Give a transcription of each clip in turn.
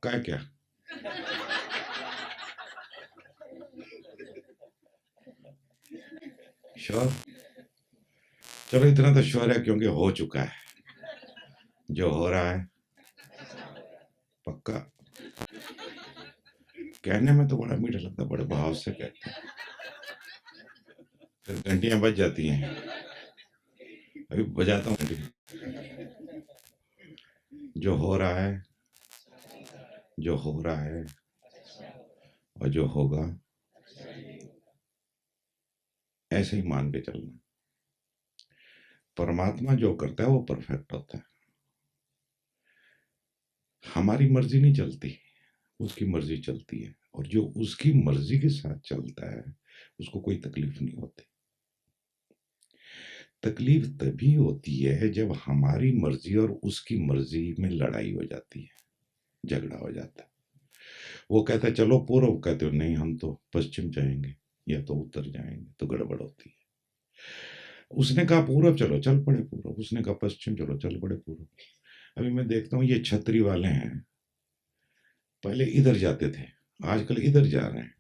पक्का है क्या? श्योर? चलो इतना तो श्योर है क्योंकि हो चुका है जो हो रहा है। पक्का? कहने में तो बड़ा मीठा लगता है, बड़े भाव से कहते हैं, फिर घंटियां बज जाती हैं। अभी बजाता हूँ घंटी। जो हो रहा है, जो हो रहा है और जो होगा, ऐसे ही मान के चलना। परमात्मा जो करता है वो परफेक्ट होता है। हमारी मर्जी नहीं चलती, उसकी मर्जी चलती है, और जो उसकी मर्जी के साथ चलता है उसको कोई तकलीफ नहीं होती। तकलीफ तभी होती है जब हमारी मर्जी और उसकी मर्जी में लड़ाई हो जाती है, झगड़ा हो जाता है। वो कहता है चलो पूर्व, कहते हो नहीं हम तो पश्चिम जाएंगे या तो उत्तर जाएंगे, तो गड़बड़ होती है। उसने कहा पूर्व, चलो चल पड़े पूर्व। उसने कहा पश्चिम, चलो चल पड़े पूर्व। अभी मैं देखता हूँ ये छतरी वाले हैं, पहले इधर जाते थे, आजकल इधर जा रहे हैं।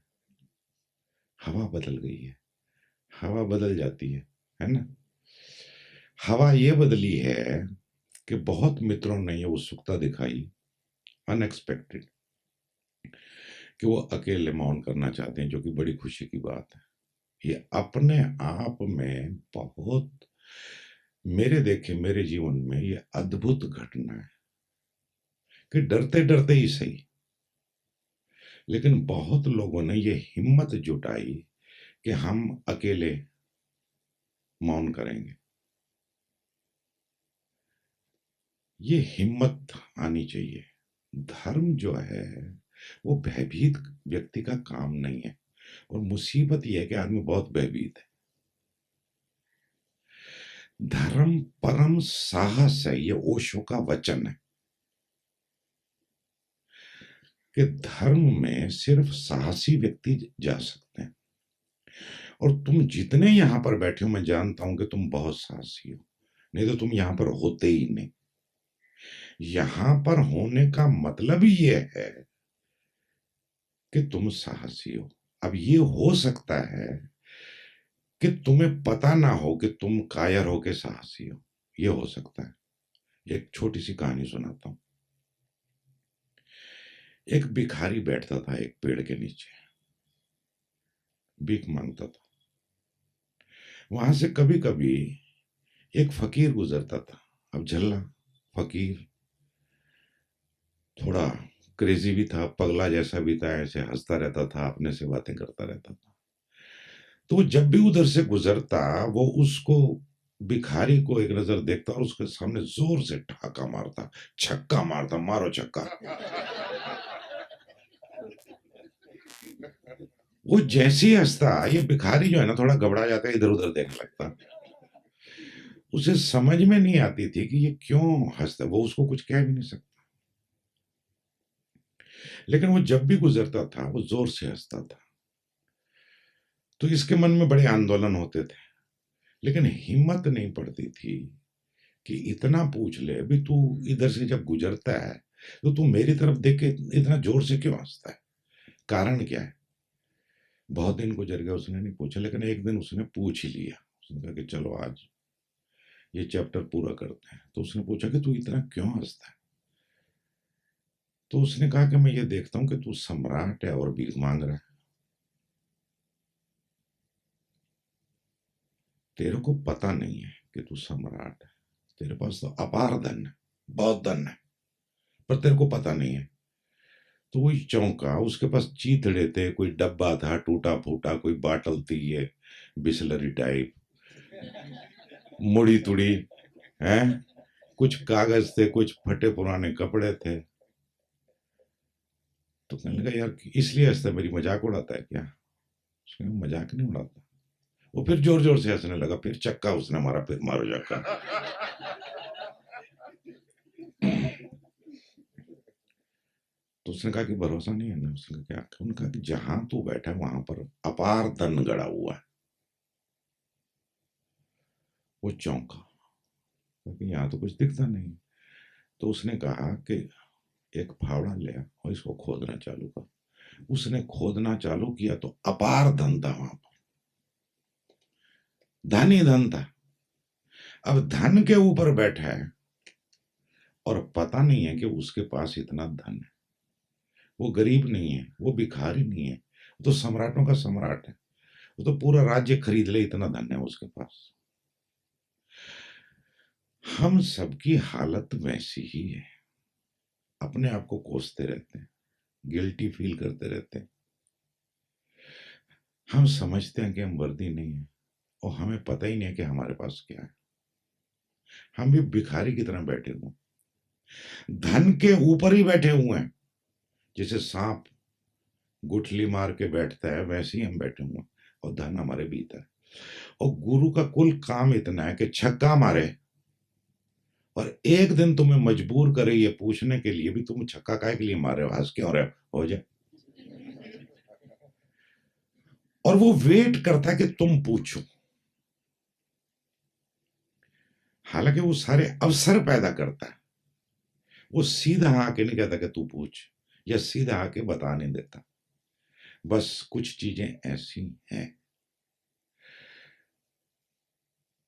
हवा बदल गई है, हवा बदल जाती है ना। हवा ये बदली है कि बहुत मित्रों ने ये उत्सुकता दिखाई, अनएक्सपेक्टेड, कि वो अकेले मौन करना चाहते हैं, जो कि बड़ी खुशी की बात है। ये अपने आप में बहुत, मेरे देखे मेरे जीवन में ये अद्भुत घटना है कि डरते डरते ही सही, लेकिन बहुत लोगों ने ये हिम्मत जुटाई कि हम अकेले मौन करेंगे। ये हिम्मत आनी चाहिए। धर्म जो है वो भयभीत व्यक्ति का काम नहीं है, और मुसीबत यह है कि आदमी बहुत भयभीत है। धर्म परम साहस है, ये ओशो का वचन है कि धर्म में सिर्फ साहसी व्यक्ति जा सकते हैं। और तुम जितने यहां पर बैठे हो, मैं जानता हूं कि तुम बहुत साहसी हो, नहीं तो तुम यहां पर होते ही नहीं। यहां पर होने का मतलब ही यह है कि तुम साहसी हो। अब ये हो सकता है कि तुम्हें पता ना हो कि तुम कायर हो के साहसी हो, ये हो सकता है। एक छोटी सी कहानी सुनाता हूं। एक भिखारी बैठता था एक पेड़ के नीचे, भीख मांगता था। वहां से कभी कभी एक फकीर गुजरता था। अब झल्ला फकीर थोड़ा क्रेजी भी था, पगला जैसा भी था, ऐसे हंसता रहता था, अपने से बातें करता रहता था। तो जब भी उधर से गुजरता, वो उसको, भिखारी को एक नजर देखता और उसके सामने जोर से ठहाका मारता, छक्का मारता, मारो छक्का। वो जैसे ही हंसता, ये भिखारी जो है ना थोड़ा घबरा जाता है, इधर उधर देखने लगता। उसे समझ में नहीं आती थी कि ये क्यों हंसता, वो उसको कुछ कह भी नहीं सकता, लेकिन वो जब भी गुजरता था वो जोर से हंसता था। तो इसके मन में बड़े आंदोलन होते थे, लेकिन हिम्मत नहीं पड़ती थी कि इतना पूछ ले, अभी तू इधर से जब गुजरता है तो तू मेरी तरफ देख के इतना जोर से क्यों हंसता है, कारण क्या है। बहुत दिन गुजर गए, उसने नहीं पूछा, लेकिन एक दिन उसने पूछ ही लिया। उसने कहा कि चलो आज ये चैप्टर पूरा करते हैं। तो उसने पूछा कि तू इतना क्यों हंसता है। तो उसने कहा कि मैं ये देखता हूं कि तू सम्राट है और भीख मांग रहा है। तेरे को पता नहीं है कि तू सम्राट है, तेरे पास तो अपार धन है, बहुत धन है, पर तेरे को पता नहीं है। तो वही चौंका, उसके पास चीथड़े थे, कोई डब्बा था टूटा फूटा, कोई बाटल थी ये बिस्लरी टाइप, मुड़ी तुड़ी है, कुछ कागज थे, कुछ फटे पुराने कपड़े थे। तो कहने लगा यार इसलिए हंसता है, मेरी मजाक उड़ाता है क्या। उसने कहा, मजाक नहीं उड़ाता। वो फिर जोर जोर से हंसने लगा, फिर चक्का उसने मारा, फिर मारो चक्का। तो उसने कहा कि भरोसा नहीं है ना। उसने कहा क्या। उन्होंने कहा कि जहां तू बैठा है वहां पर अपार धन गड़ा हुआ है। वो चौंका, क्योंकि यहाँ तो कुछ दिखता नहीं। तो उसने कहा कि एक फावड़ा लिया और इसको खोदना चालू कर। उसने खोदना चालू किया तो अपार धन था वहां पर, धन ही धन था। अब धन के ऊपर बैठा है और पता नहीं है कि उसके पास इतना धन है। वो गरीब नहीं है, वो भिखारी नहीं है, वो तो सम्राटों का सम्राट है। वो तो पूरा राज्य खरीद ले, इतना धन है उसके पास। हम सबकी हालत वैसी ही है, अपने आप को कोसते रहते हैं, गिल्टी फील करते रहते हैं। हम समझते हैं कि हम वर्दी नहीं है और हमें पता ही नहीं है कि हमारे पास क्या है। हम भी भिखारी की तरह बैठे हुए, धन के ऊपर ही बैठे हुए हैं। जैसे सांप गुठली मार के बैठता है वैसे ही हम बैठे हुए हैं और धन हमारे भीतर है। और गुरु का कुल काम इतना है कि छक्का मारे और एक दिन तुम्हें मजबूर करे ये पूछने के लिए भी तुम छक्का काहे के लिए मारे हो, हंस क्यों रहे हो जाए। और वो वेट करता है कि तुम पूछो। हालांकि वो सारे अवसर पैदा करता है, वो सीधा आके नहीं कहता कि तू पूछ, या सीधा आके बता नहीं देता। बस कुछ चीजें ऐसी हैं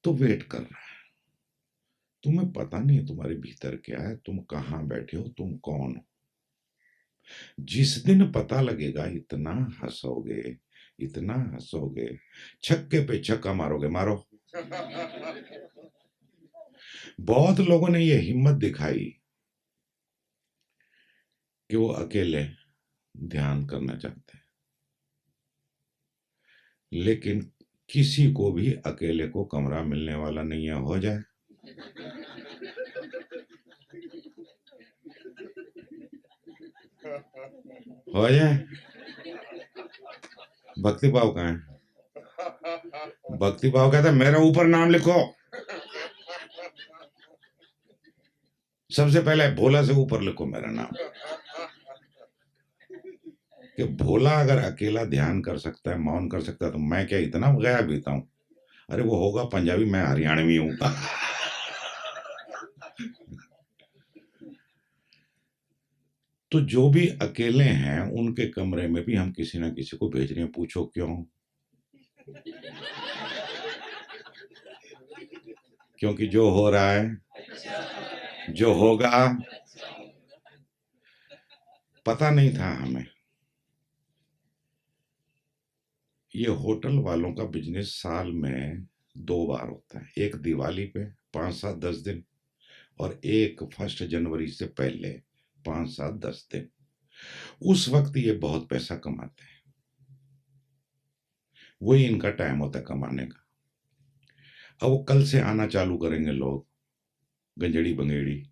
तो वेट कर रहा है। तुम्हें पता नहीं है तुम्हारे भीतर क्या है, तुम कहां बैठे हो, तुम कौन हो। जिस दिन पता लगेगा इतना हंसोगे, इतना हंसोगे, छक्के पे छक्का मारोगे, मारो। बहुत लोगों ने ये हिम्मत दिखाई कि वो अकेले ध्यान करना चाहते हैं, लेकिन किसी को भी अकेले को कमरा मिलने वाला नहीं है। हो जाए हो जाए। भक्ति भाव कहाँ है? भक्ति भाव कहता है मेरे ऊपर नाम लिखो। सबसे पहले भोला से ऊपर लिखो मेरा नाम, कि भोला अगर अकेला ध्यान कर सकता है, मौन कर सकता है, तो मैं क्या इतना गया बीता हूं। अरे वो होगा पंजाबी, मैं हरियाणवी हूं। तो जो भी अकेले हैं उनके कमरे में भी हम किसी ना किसी को भेज रहे हैं। पूछो क्यों? क्योंकि जो हो रहा है, जो होगा, पता नहीं था हमें। ये होटल वालों का बिजनेस साल में 2 बार होता है, एक दिवाली पे 5-7-10 दिन, और एक 1 जनवरी से पहले 5-7-10 दिन। उस वक्त ये बहुत पैसा कमाते हैं, वही इनका टाइम होता है कमाने का। अब वो कल से आना चालू करेंगे लोग, गंजड़ी बंगेड़ी।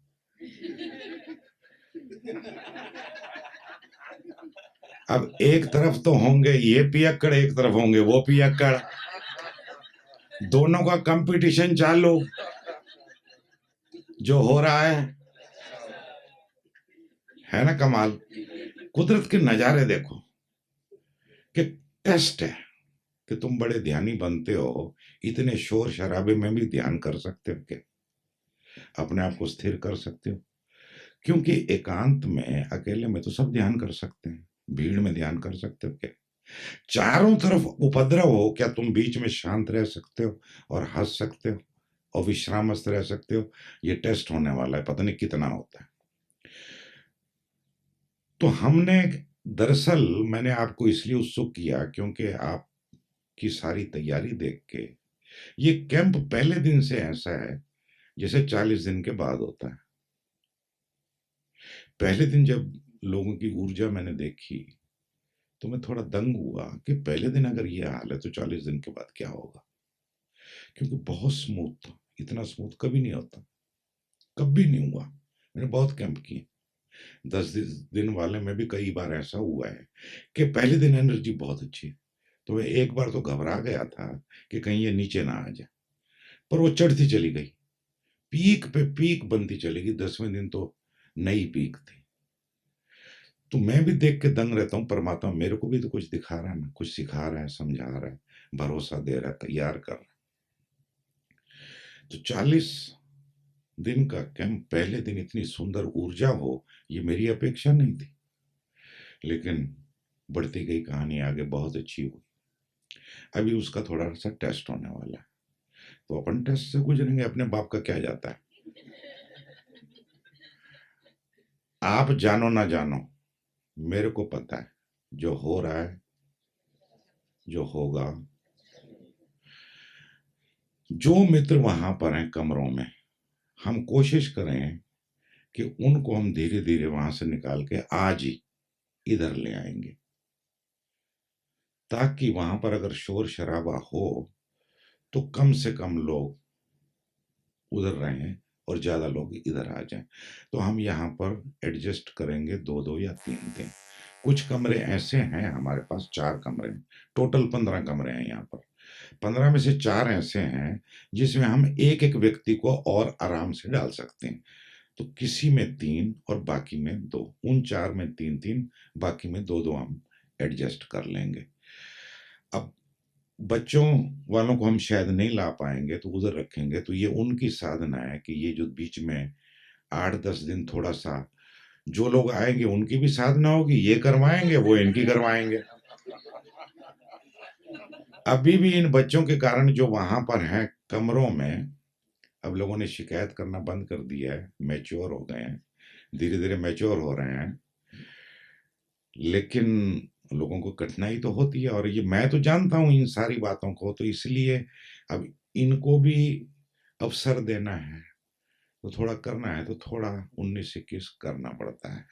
अब एक तरफ तो होंगे ये पियक्कड़, एक तरफ होंगे वो पियक्कड़, दोनों का कंपटीशन चालू। जो हो रहा है ना कमाल। कुदरत के नजारे देखो कि टेस्ट है कि तुम बड़े ध्यानी बनते हो, इतने शोर शराबे में भी ध्यान कर सकते हो क्या? अपने आप को स्थिर कर सकते हो? क्योंकि एकांत में, अकेले में तो सब ध्यान कर सकते हैं, भीड़ में ध्यान कर सकते हो क्या? चारों तरफ उपद्रव हो, क्या तुम बीच में शांत रह सकते हो और हंस सकते हो और विश्रामस्थ रह सकते हो? ये टेस्ट होने वाला है, पता नहीं कितना होता है। तो हमने, दरअसल मैंने आपको इसलिए उत्सुक किया क्योंकि आपकी सारी तैयारी देख के, ये कैंप पहले दिन से ऐसा है जैसे 40 दिन के बाद होता है। पहले दिन जब लोगों की ऊर्जा मैंने देखी तो मैं थोड़ा दंग हुआ कि पहले दिन अगर ये हाल है तो 40 दिन के बाद क्या होगा। क्योंकि बहुत स्मूथ था, इतना स्मूथ कभी नहीं होता, कभी नहीं हुआ। मैंने बहुत कैंप किए, 10 दिन वाले में भी कई बार ऐसा हुआ है कि पहले दिन एनर्जी बहुत अच्छी है, तो मैं एक बार तो घबरा गया था कि कहीं ये नीचे ना आ जाए, पर वो चढ़ती चली गई, पीक पे पीक बनती चलेगी। 10वें दिन तो नई पीक थी। तो मैं भी देख के दंग रहता हूँ, परमात्मा मेरे को भी तो कुछ दिखा रहा है ना, कुछ सिखा रहा है, समझा रहा है, भरोसा दे रहा है, तैयार कर रहा है। तो 40 दिन का कैंप, पहले दिन इतनी सुंदर ऊर्जा हो, ये मेरी अपेक्षा नहीं थी, लेकिन बढ़ती गई कहानी आगे बहुत अच्छी हुई। अभी उसका थोड़ा सा टेस्ट होने वाला है, तो अपन टेस्ट से गुजरेंगे, अपने बाप का क्या जाता है। आप जानो ना जानो, मेरे को पता है जो हो रहा है, जो होगा। जो मित्र वहां पर हैं कमरों में, हम कोशिश करें कि उनको हम धीरे धीरे वहां से निकाल के आज ही इधर ले आएंगे, ताकि वहां पर अगर शोर शराबा हो तो कम से कम लोग उधर रहें और ज्यादा लोग इधर आ जाएं। तो हम यहाँ पर एडजस्ट करेंगे 2-2 या 3-3। कुछ कमरे ऐसे हैं, हमारे पास 4 कमरे हैं, टोटल 15 कमरे हैं यहाँ पर। 15 में से 4 ऐसे हैं जिसमें हम एक एक व्यक्ति को और आराम से डाल सकते हैं। तो किसी में 3 और बाकी में 2, उन 4 में 3-3, बाकी में 2-2 हम एडजस्ट कर लेंगे। अब बच्चों वालों को हम शायद नहीं ला पाएंगे, तो उधर रखेंगे, तो ये उनकी साधना है कि ये जो बीच में 8-10 दिन थोड़ा सा जो लोग आएंगे उनकी भी साधना होगी, ये करवाएंगे वो इनकी करवाएंगे। अभी भी इन बच्चों के कारण जो वहां पर हैं कमरों में, अब लोगों ने शिकायत करना बंद कर दिया है, मैच्योर हो गए हैं, धीरे धीरे मैच्योर हो रहे हैं, लेकिन लोगों को कठिनाई तो होती है, और ये मैं तो जानता हूं इन सारी बातों को, तो इसलिए अब इनको भी अवसर देना है, तो थोड़ा करना है, तो थोड़ा 19-21 करना पड़ता है।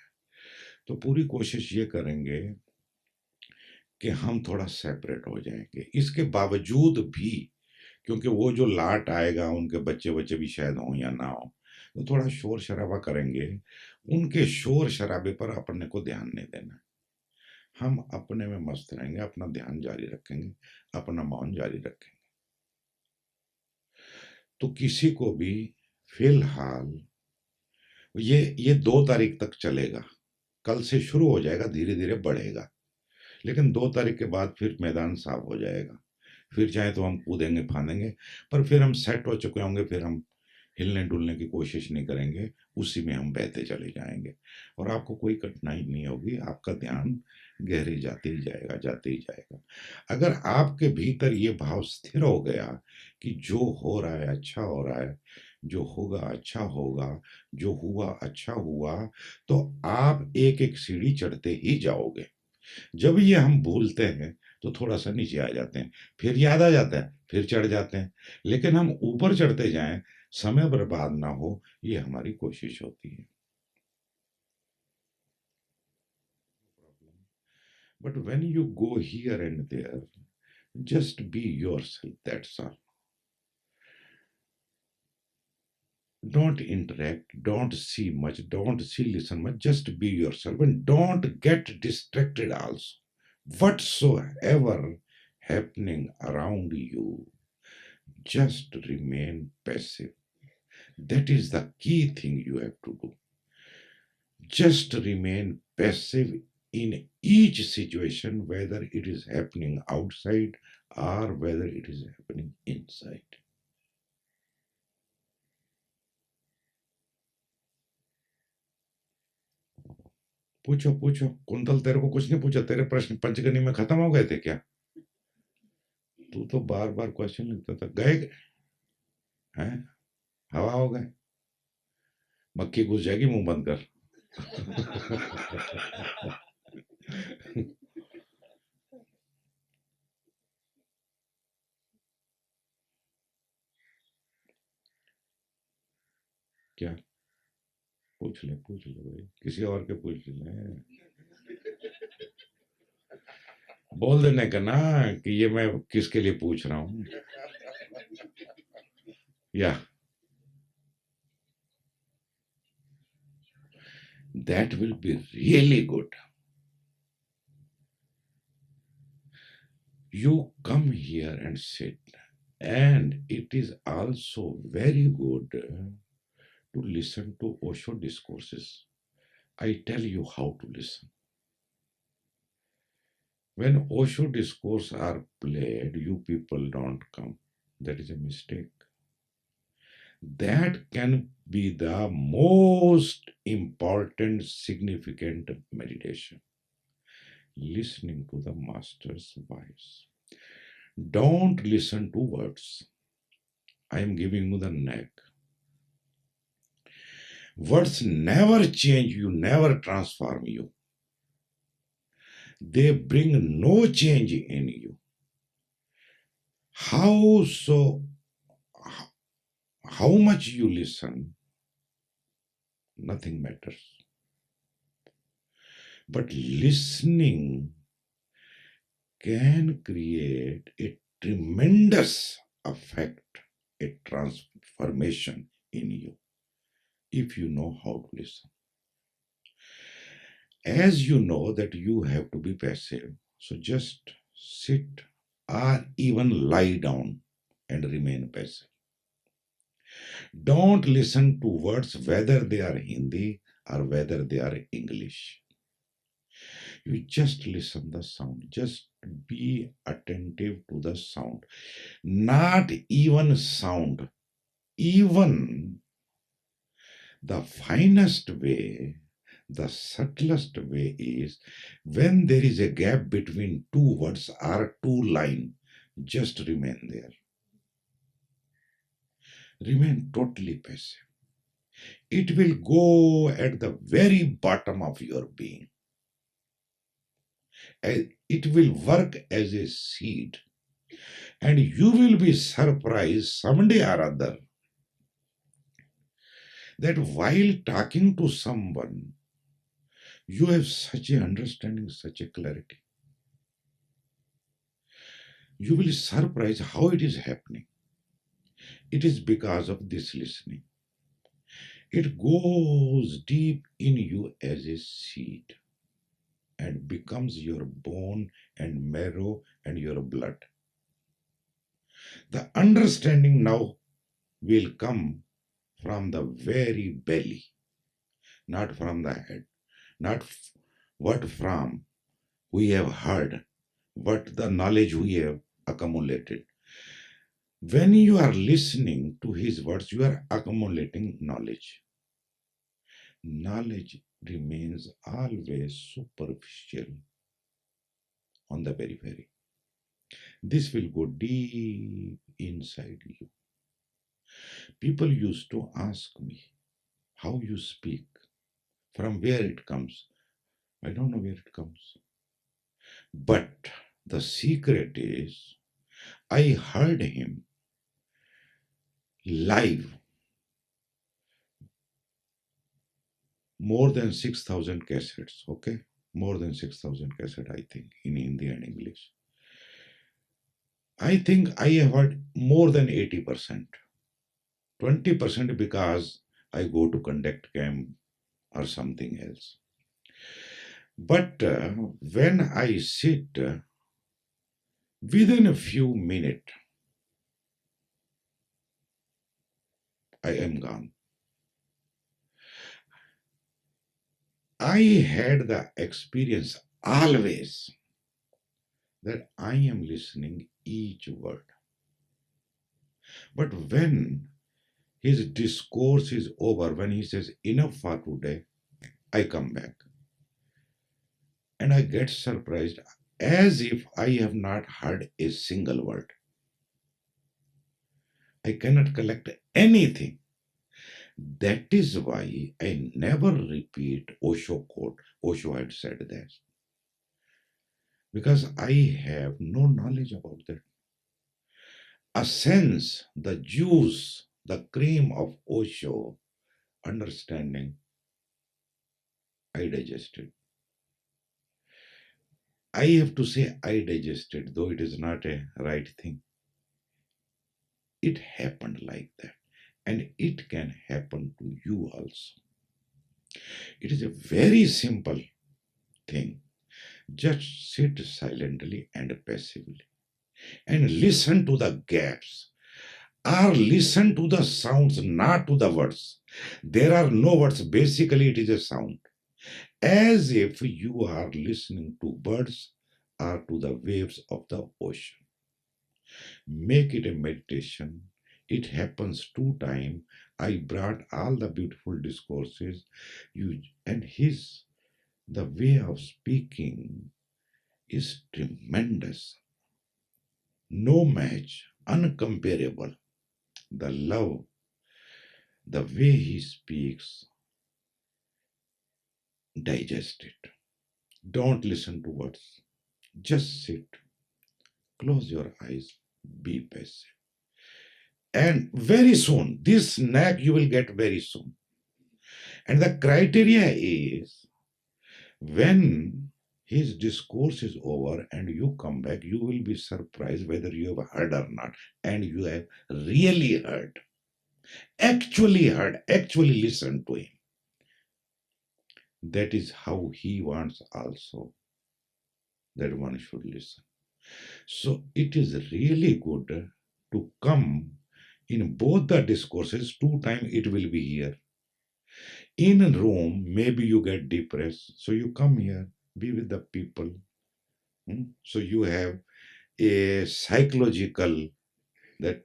तो पूरी कोशिश ये करेंगे कि हम थोड़ा सेपरेट हो जाएंगे। इसके बावजूद भी, क्योंकि वो जो लाट आएगा उनके बच्चे बच्चे भी शायद हों या ना हो, तो थोड़ा शोर शराबा करेंगे। उनके शोर शराबे पर अपने को ध्यान नहीं देना, हम अपने में मस्त रहेंगे, अपना ध्यान जारी रखेंगे, अपना मौन जारी रखेंगे। तो किसी को भी फिलहाल ये 2 तारीख तक चलेगा, कल से शुरू हो जाएगा, धीरे धीरे बढ़ेगा, लेकिन 2 तारीख के बाद फिर मैदान साफ हो जाएगा। फिर चाहे तो हम कूदेंगे फांदेंगे, पर फिर हम सेट हो चुके होंगे, फिर हम हिलने डुलने की कोशिश नहीं करेंगे, उसी में हम बहते चले जाएंगे, और आपको कोई कठिनाई नहीं होगी, आपका ध्यान गहरे जाते ही जाएगा, जाते ही जाएगा। अगर आपके भीतर ये भाव स्थिर हो गया कि जो हो रहा है अच्छा हो रहा है, जो होगा अच्छा होगा, जो हुआ अच्छा हुआ, तो आप एक एक सीढ़ी चढ़ते ही जाओगे। जब ये हम भूलते हैं तो थोड़ा सा नीचे आ जाते हैं, फिर याद आ जाता है, फिर चढ़ जाते हैं, लेकिन हम ऊपर चढ़ते जाएं, समय बर्बाद ना हो, ये हमारी कोशिश होती है। But when you go here and there, just be yourself, that's all. Don't interact, don't see much, don't see listen much, just be yourself, and don't get distracted also. Whatsoever happening around you, just remain passive. That is the key thing you have to do. Just remain passive in each situation, whether it is happening outside or whether it is happening inside. पूछो पूछो quintal, तेरे को कुछ नहीं पूछा, तेरे प्रश्न पंचगनी में खत्म हो गए थे क्या? तू तो बार बार क्वेश्चन लिखता था, गए हैं, हवा हो गए, मक्खी घुस जाएगी, मुंह बंद कर। क्या? पूछ ले भाई, किसी और के पूछ ले, बोल देने का ना कि ये मैं किसके लिए पूछ रहा हूँ, या that will be really good. You come here and sit, and it is also very good to listen to Osho discourses. I tell you how to listen. When Osho discourse are played, you people don't come. That is a mistake. That can be the most important, significant meditation. Listening to the Master's voice. Don't listen to words. I am giving you the neck. Words never change you, never transform you. They bring no change in you. How so? How much you listen, nothing matters. But listening can create a tremendous effect, a transformation in you if you know how to listen. As you know that you have to be passive, so just sit or even lie down and remain passive. Don't listen to words whether they are Hindi or whether they are English. You just listen the sound. Just be attentive to the sound. Not even sound. Even the finest way, the subtlest way is when there is a gap between two words or two lines, just remain there. Remain totally passive. It will go at the very bottom of your being. It will work as a seed. And you will be surprised someday or other that while talking to someone, you have such a understanding, such a clarity. You will be surprised how it is happening. It is because of this listening. It goes deep in you as a seed and becomes your bone and marrow and your blood. The understanding now will come from the very belly, not from the head, not what from we have heard, what the knowledge we have accumulated. When you are listening to his words, you are accumulating knowledge. Knowledge remains always superficial on the periphery. This will go deep inside you. People used to ask me how you speak, from where it comes. I don't know where it comes. But the secret is, I heard him live more than 6,000 cassettes, okay? More than 6,000 cassettes, I think, in Hindi and English. I think I have heard more than 80%. 20% because I go to conduct camp or something else. But when I sit, within a few minutes, I am gone. I had the experience always that I am listening each word. But when his discourse is over, when he says enough for today, I come back. And I get surprised as if I have not heard a single word. I cannot collect anything. That is why I never repeat Osho quote. Osho had said that. Because I have no knowledge about that. A sense, the juice, the cream of Osho understanding, I digested. I have to say I digested, though it is not a right thing. It happened like that. And it can happen to you also. It is a very simple thing. Just sit silently and passively and listen to the gaps or listen to the sounds, not to the words. There are no words. Basically, it is a sound. As if you are listening to birds or to the waves of the ocean. Make it a meditation. It happens 2 times. I brought all the beautiful discourses, you and his the way of speaking is tremendous. No match, uncomparable. The love, the way he speaks, digest it. Don't listen to words. Just sit, close your eyes, be passive. And very soon, this snack you will get very soon. And the criteria is when his discourse is over and you come back, you will be surprised whether you have heard or not. And you have really heard, actually listened to him. That is how he wants also that one should listen. So it is really good to come in both the discourses. 2 times it will be here. In a room, maybe you get depressed, so you come here, be with the people. So you have a psychological that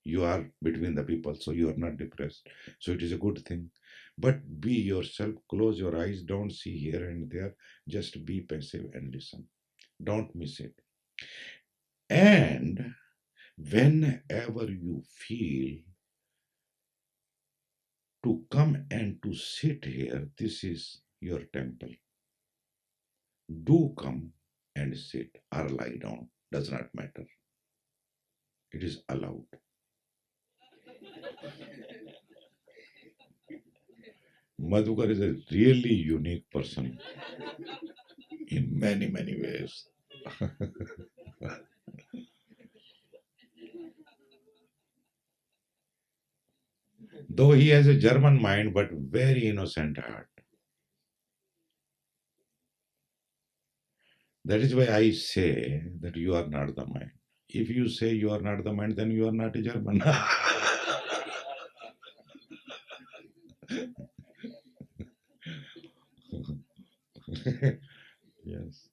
you are between the people, so you are not depressed. So it is a good thing. But be yourself, close your eyes, don't see here and there, just be passive and listen. Don't miss it. And whenever you feel to come and to sit here, this is your temple. Do come and sit or lie down, does not matter. It is allowed. Madhukar is a really unique person in many, many ways. Though he has a German mind, but very innocent heart. That is why I say that you are not the mind. If you say you are not the mind, then you are not a German. Yes.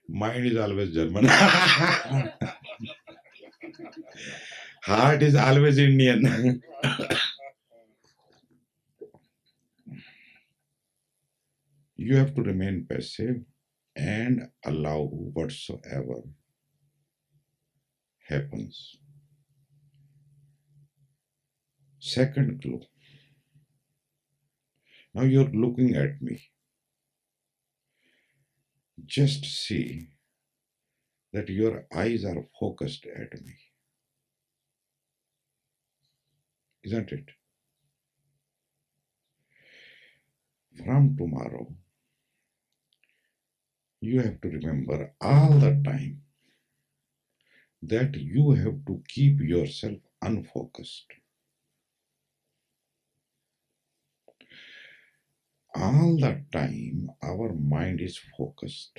Mind is always German. Heart is always Indian. You have to remain passive and allow whatsoever happens. Second clue. Now you're looking at me. Just see that your eyes are focused at me. Isn't it? From tomorrow, you have to remember all the time that you have to keep yourself unfocused. All the time, our mind is focused.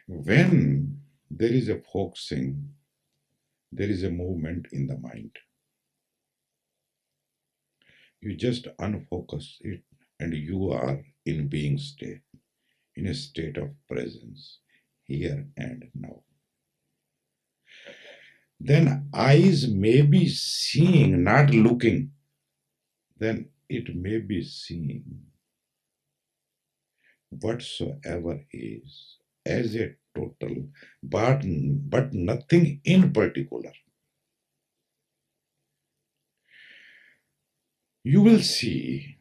When there is a focusing, there is a movement in the mind. You just unfocus it and you are in being state, in a state of presence, here and now. Then eyes may be seeing, not looking. Then it may be seeing whatsoever is as a total, but nothing in particular. You will see,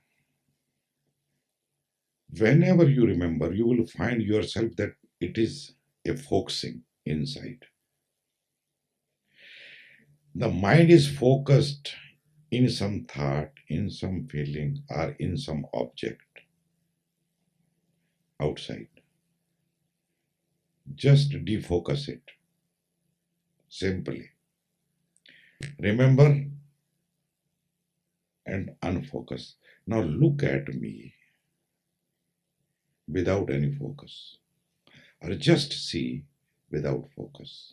whenever you remember, you will find yourself that it is a focusing inside. The mind is focused in some thought, in some feeling, or in some object outside. Just defocus it. Simply. Remember and unfocus. Now look at me without any focus, or just see without focus.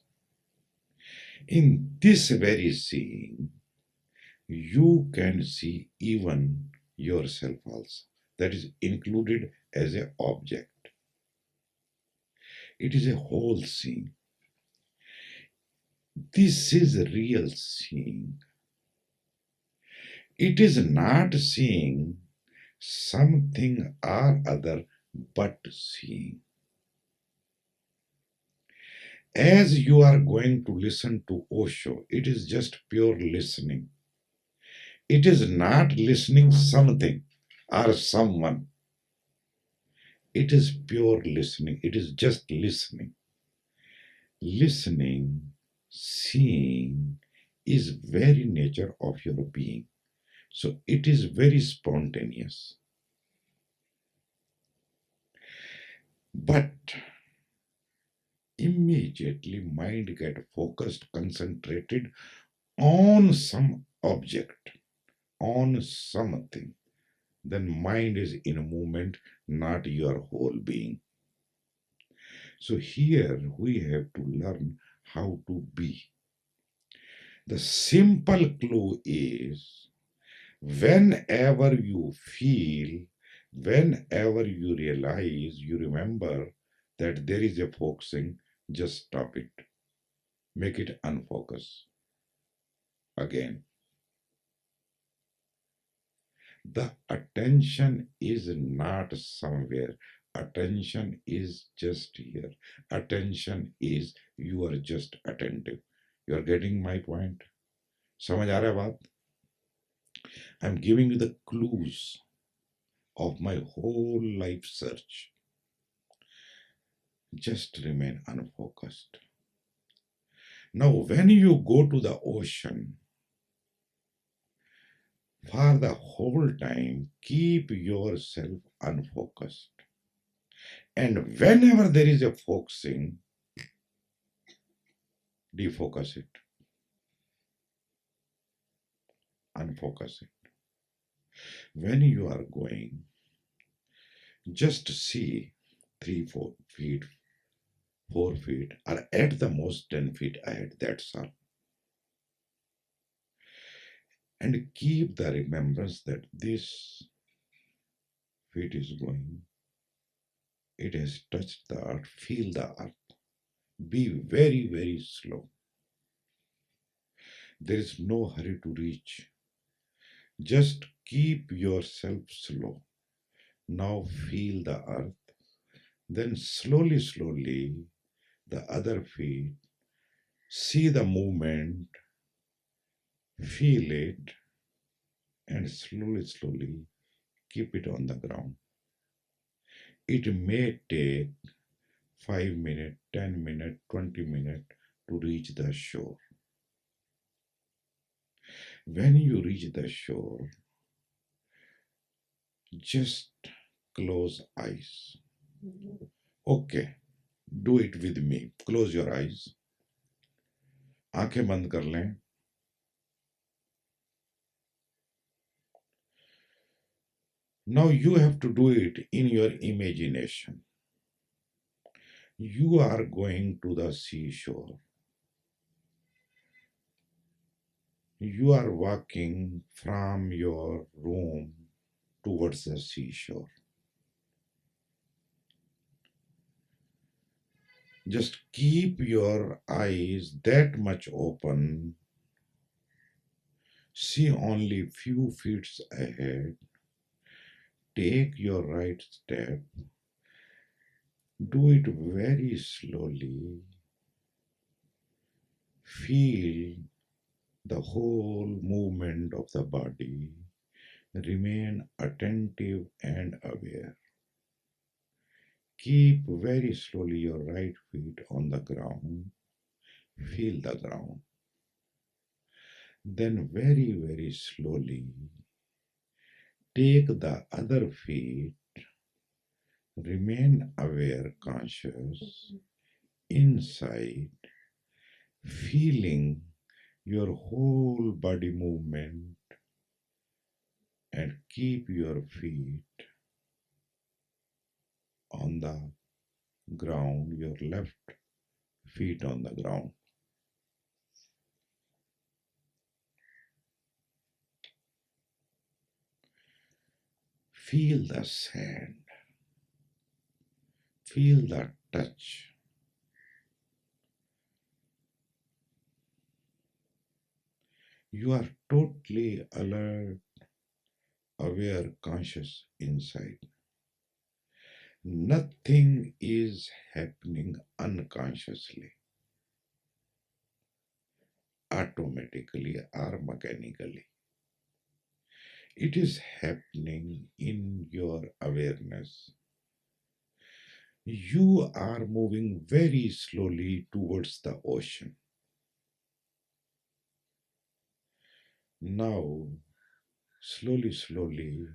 In this very seeing, you can see even yourself also. that is included as an object. It is a whole scene. This is real seeing. It is not seeing something or other, but seeing. As you are going to listen to Osho, it is just pure listening. It is not listening something or someone. It is pure listening. It is just listening. Listening, seeing is very nature of your being. So it is very spontaneous. But immediately mind get focused, concentrated on some object, on something. Then mind is in a movement, not your whole being. So here we have to learn how to be. The simple clue is whenever you feel, whenever you realize, you remember that there is a focusing, just stop it. Make it unfocus. Again, the attention is not somewhere. Attention is just here. Attention is you are just attentive. You are getting my point? समझ आ रहा है बात? I'm giving you the clues of my whole life search. Just remain unfocused. Now, when you go to the ocean, for the whole time, keep yourself unfocused. And whenever there is a focusing, defocus it, unfocus it. When you are going, just see 3, 4 feet, 4 feet, or at the most 10 feet ahead, that's all. And keep the remembrance that this feet is going, it has touched the earth, feel the earth. Be very, very slow. There is no hurry to reach. Just keep yourself slow. Now feel the earth. Then slowly, slowly, the other feet. See the movement. Feel it. And slowly, slowly, keep it on the ground. It may take 5 minutes, 10 minutes, 20 minutes to reach the shore. When you reach the shore, just close eyes. Okay, do it with me. Close your eyes. आंखें बंद कर लें. Now you have to do it in your imagination. You are going to the seashore. You are walking from your room towards the seashore. Just keep your eyes that much open. See only few feet ahead. Take your right step. Do it very slowly. Feel the whole movement of the body. Remain attentive and aware. Keep very slowly your right feet on the ground. Feel the ground. Then very, very slowly take the other feet. Remain aware, conscious, inside, feeling your whole body movement, and keep your feet on the ground, your left feet on the ground. Feel the sand, feel the touch. You are totally alert, aware, conscious inside. Nothing is happening unconsciously, automatically, or mechanically. It is happening in your awareness. You are moving very slowly towards the ocean. Now, slowly, slowly,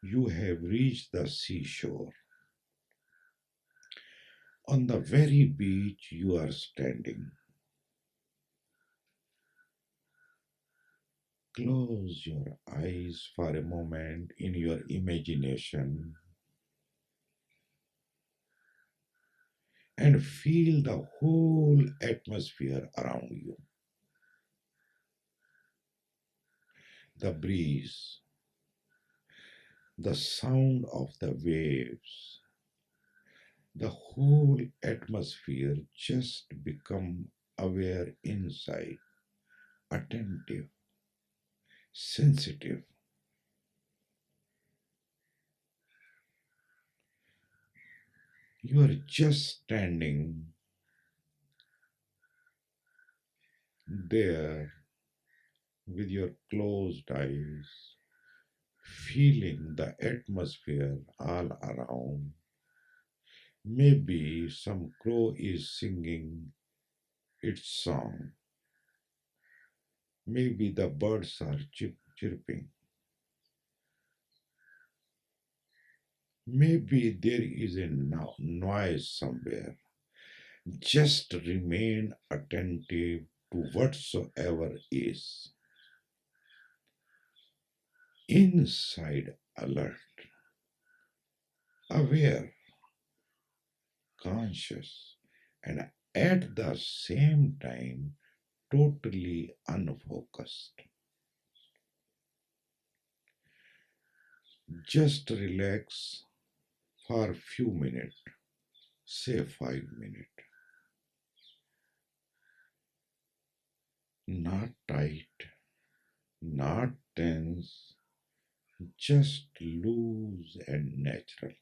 you have reached the seashore. On the very beach you are standing. Close your eyes for a moment in your imagination and feel the whole atmosphere around you. The breeze, the sound of the waves, the whole atmosphere just become aware inside, attentive, sensitive. You are just standing there with your closed eyes, feeling the atmosphere all around. Maybe some crow is singing its song. Maybe the birds are chirping. Maybe there is a noise somewhere. Just remain attentive to whatsoever is. Inside alert, aware, conscious, and at the same time totally unfocused. Just relax for a few minutes, say 5 minutes. Not tight, not tense, just loose and natural.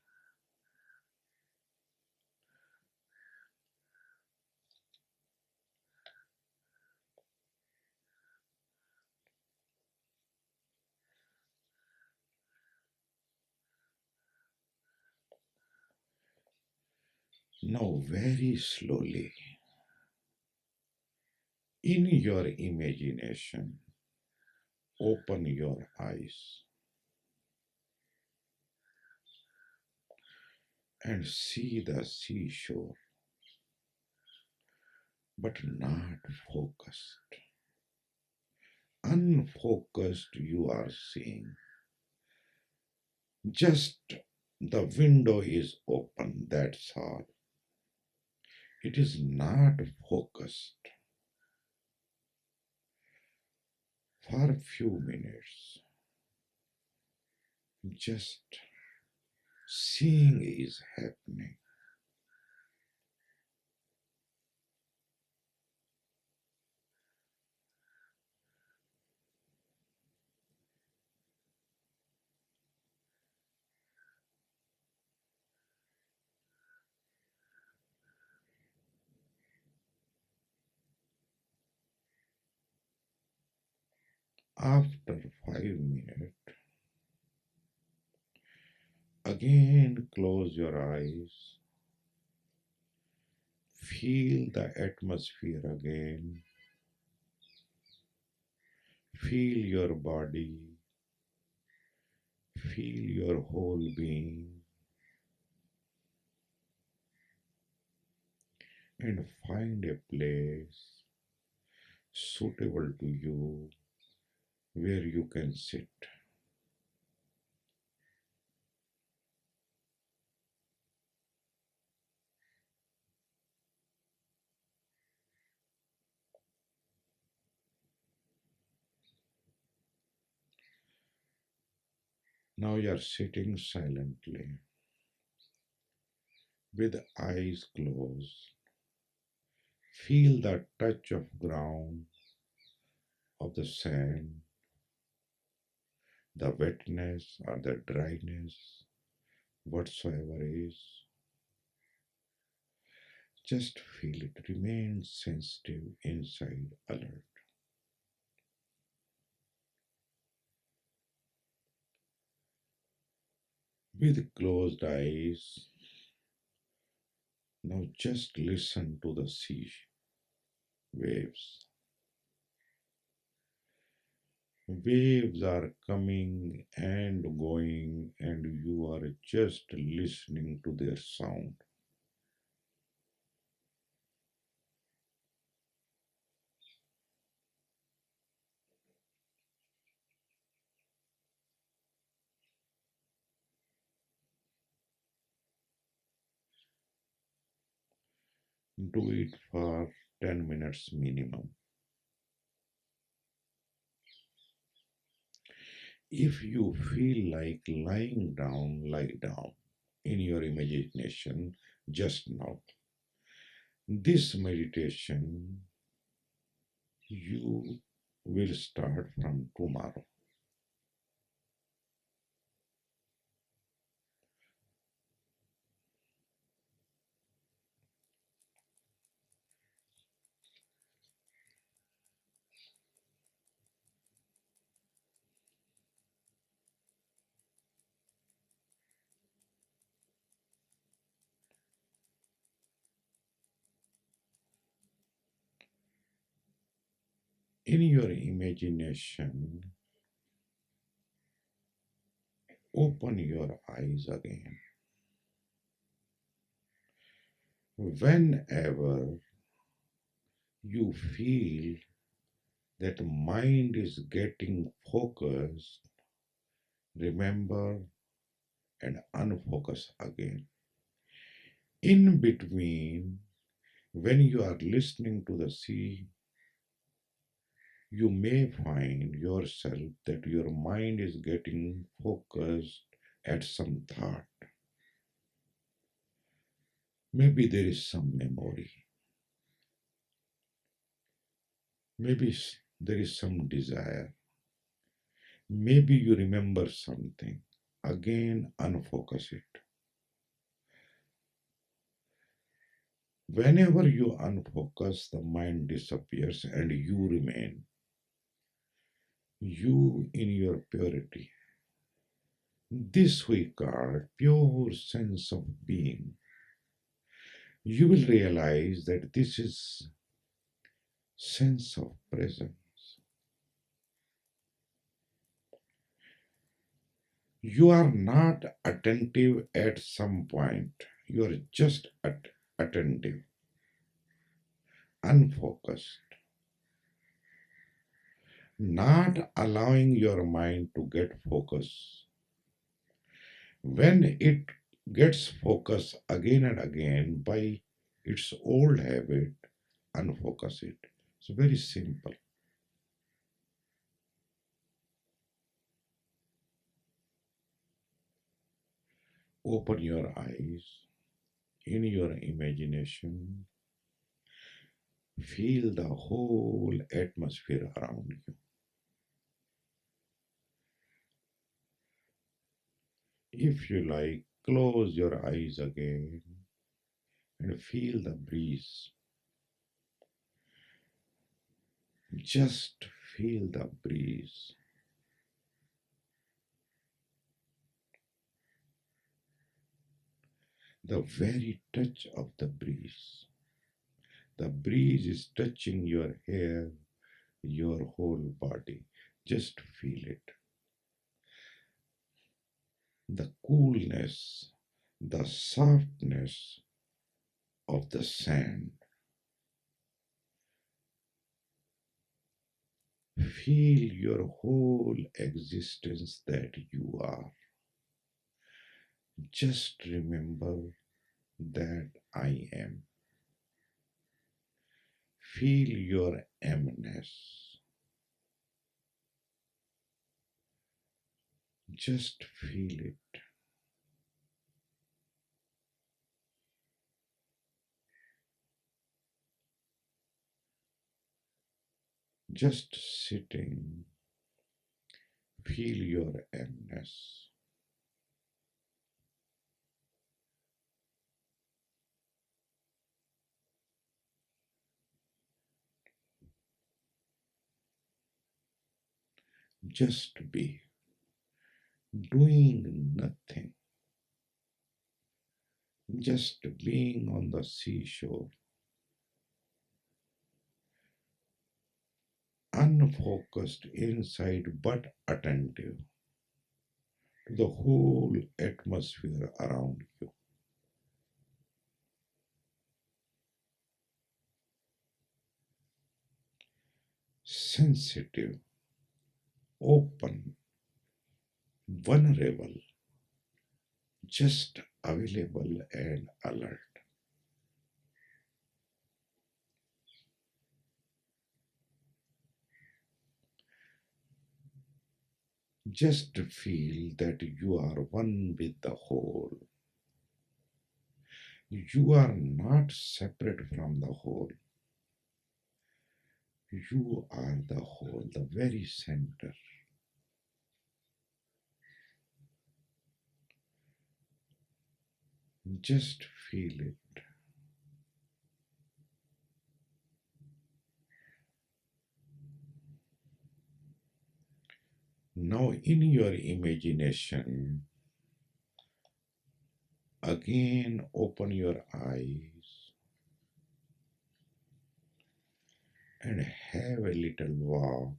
Now, very slowly, in your imagination, open your eyes and see the seashore, but not focused. Unfocused, you are seeing. Just the window is open, that's all. It is not focused. For a few minutes, just seeing is happening. After 5 minutes, again close your eyes, feel the atmosphere again, feel your body, feel your whole being, and find a place suitable to you where you can sit. Now you are sitting silently with eyes closed. Feel the touch of ground, of the sand, the wetness or the dryness, whatsoever is. Just feel it. Remain sensitive, inside, alert. With closed eyes, now just listen to the sea waves. Waves are coming and going, and you are just listening to their sound. Do it for 10 minutes minimum. If you feel like lying down, lie down in your imagination just now. This meditation you will start from tomorrow. In your imagination, open your eyes again. Whenever you feel that mind is getting focused, remember and unfocus again. In between, when you are listening to the sea, you may find yourself that your mind is getting focused at some thought. Maybe there is some memory. Maybe there is some desire. Maybe you remember something. Again, unfocus it. Whenever you unfocus, the mind disappears and you remain. You in your purity. This we call pure sense of being. You will realize that this is sense of presence. You are not attentive at some point. You are just attentive, unfocused, not allowing your mind to get focused. When it gets focused again and again by its old habit, unfocus it. It's very simple. Open your eyes in your imagination. Feel the whole atmosphere around you. If you like, close your eyes again and feel the breeze. Just feel the breeze. The very touch of the breeze. The breeze is touching your hair, your whole body. Just feel it. The coolness, the softness of the sand. Feel your whole existence that you are. Just remember that I am. Feel your emness. Just feel it. Just sitting, feel your emptiness. Just be doing nothing, just being on the seashore, unfocused inside but attentive to the whole atmosphere around you. Sensitive, open, vulnerable, just available and alert. Just feel that you are one with the whole. You are not separate from the whole. You are the whole, the very center. Just feel it. Now, in your imagination, again open your eyes and have a little walk.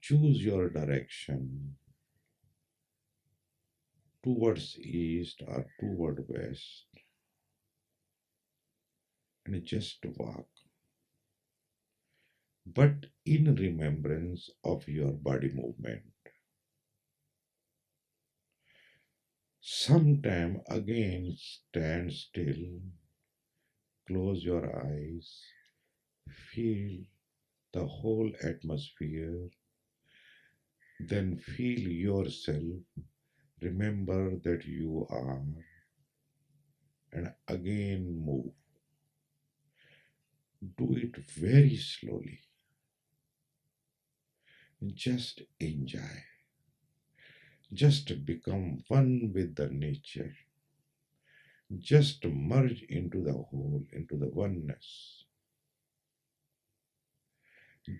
Choose your direction towards east or toward west and just walk, but in remembrance of your body movement. Sometime again stand still, close your eyes, feel the whole atmosphere, then feel yourself, remember that you are, and again move. Do it very slowly. Just enjoy. Just become one with the nature. Just merge into the whole, into the oneness.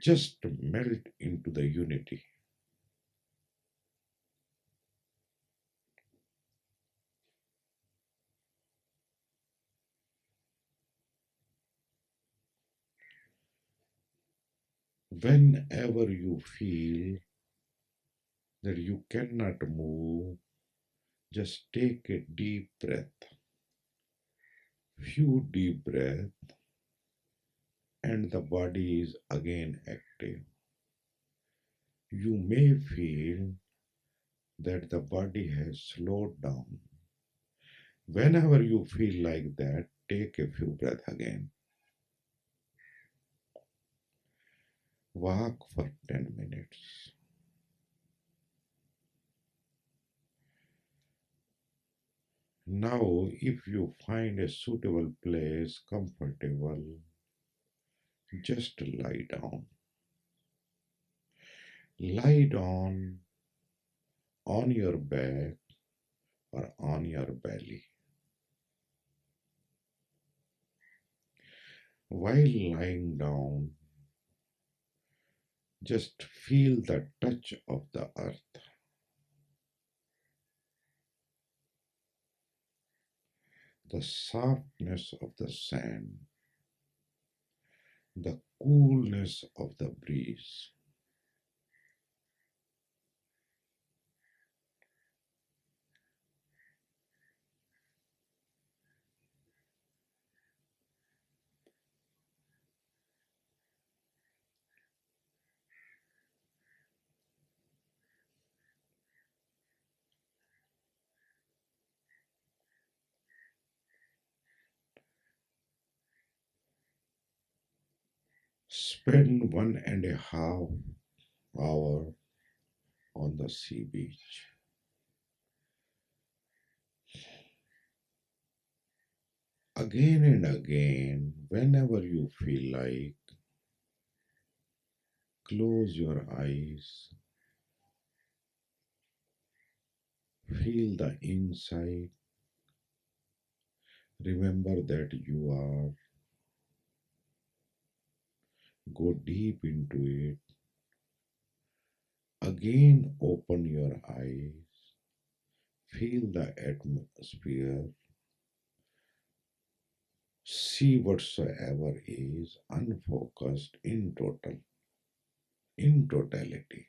Just melt into the unity. Whenever you feel that you cannot move, just take a deep breath, few deep breaths, and the body is again active. You may feel that the body has slowed down. Whenever you feel like that, take a few breaths again. Walk for 10 minutes. Now, if you find a suitable place, comfortable, just lie down. Lie down on your back or on your belly. While lying down, just feel the touch of the earth, the softness of the sand, the coolness of the breeze. Spend 1.5 hour on the sea beach. Again and again, whenever you feel like, close your eyes, feel the inside, remember that you are, go deep into it. Again, open your eyes, feel the atmosphere, see whatsoever is unfocused in totality,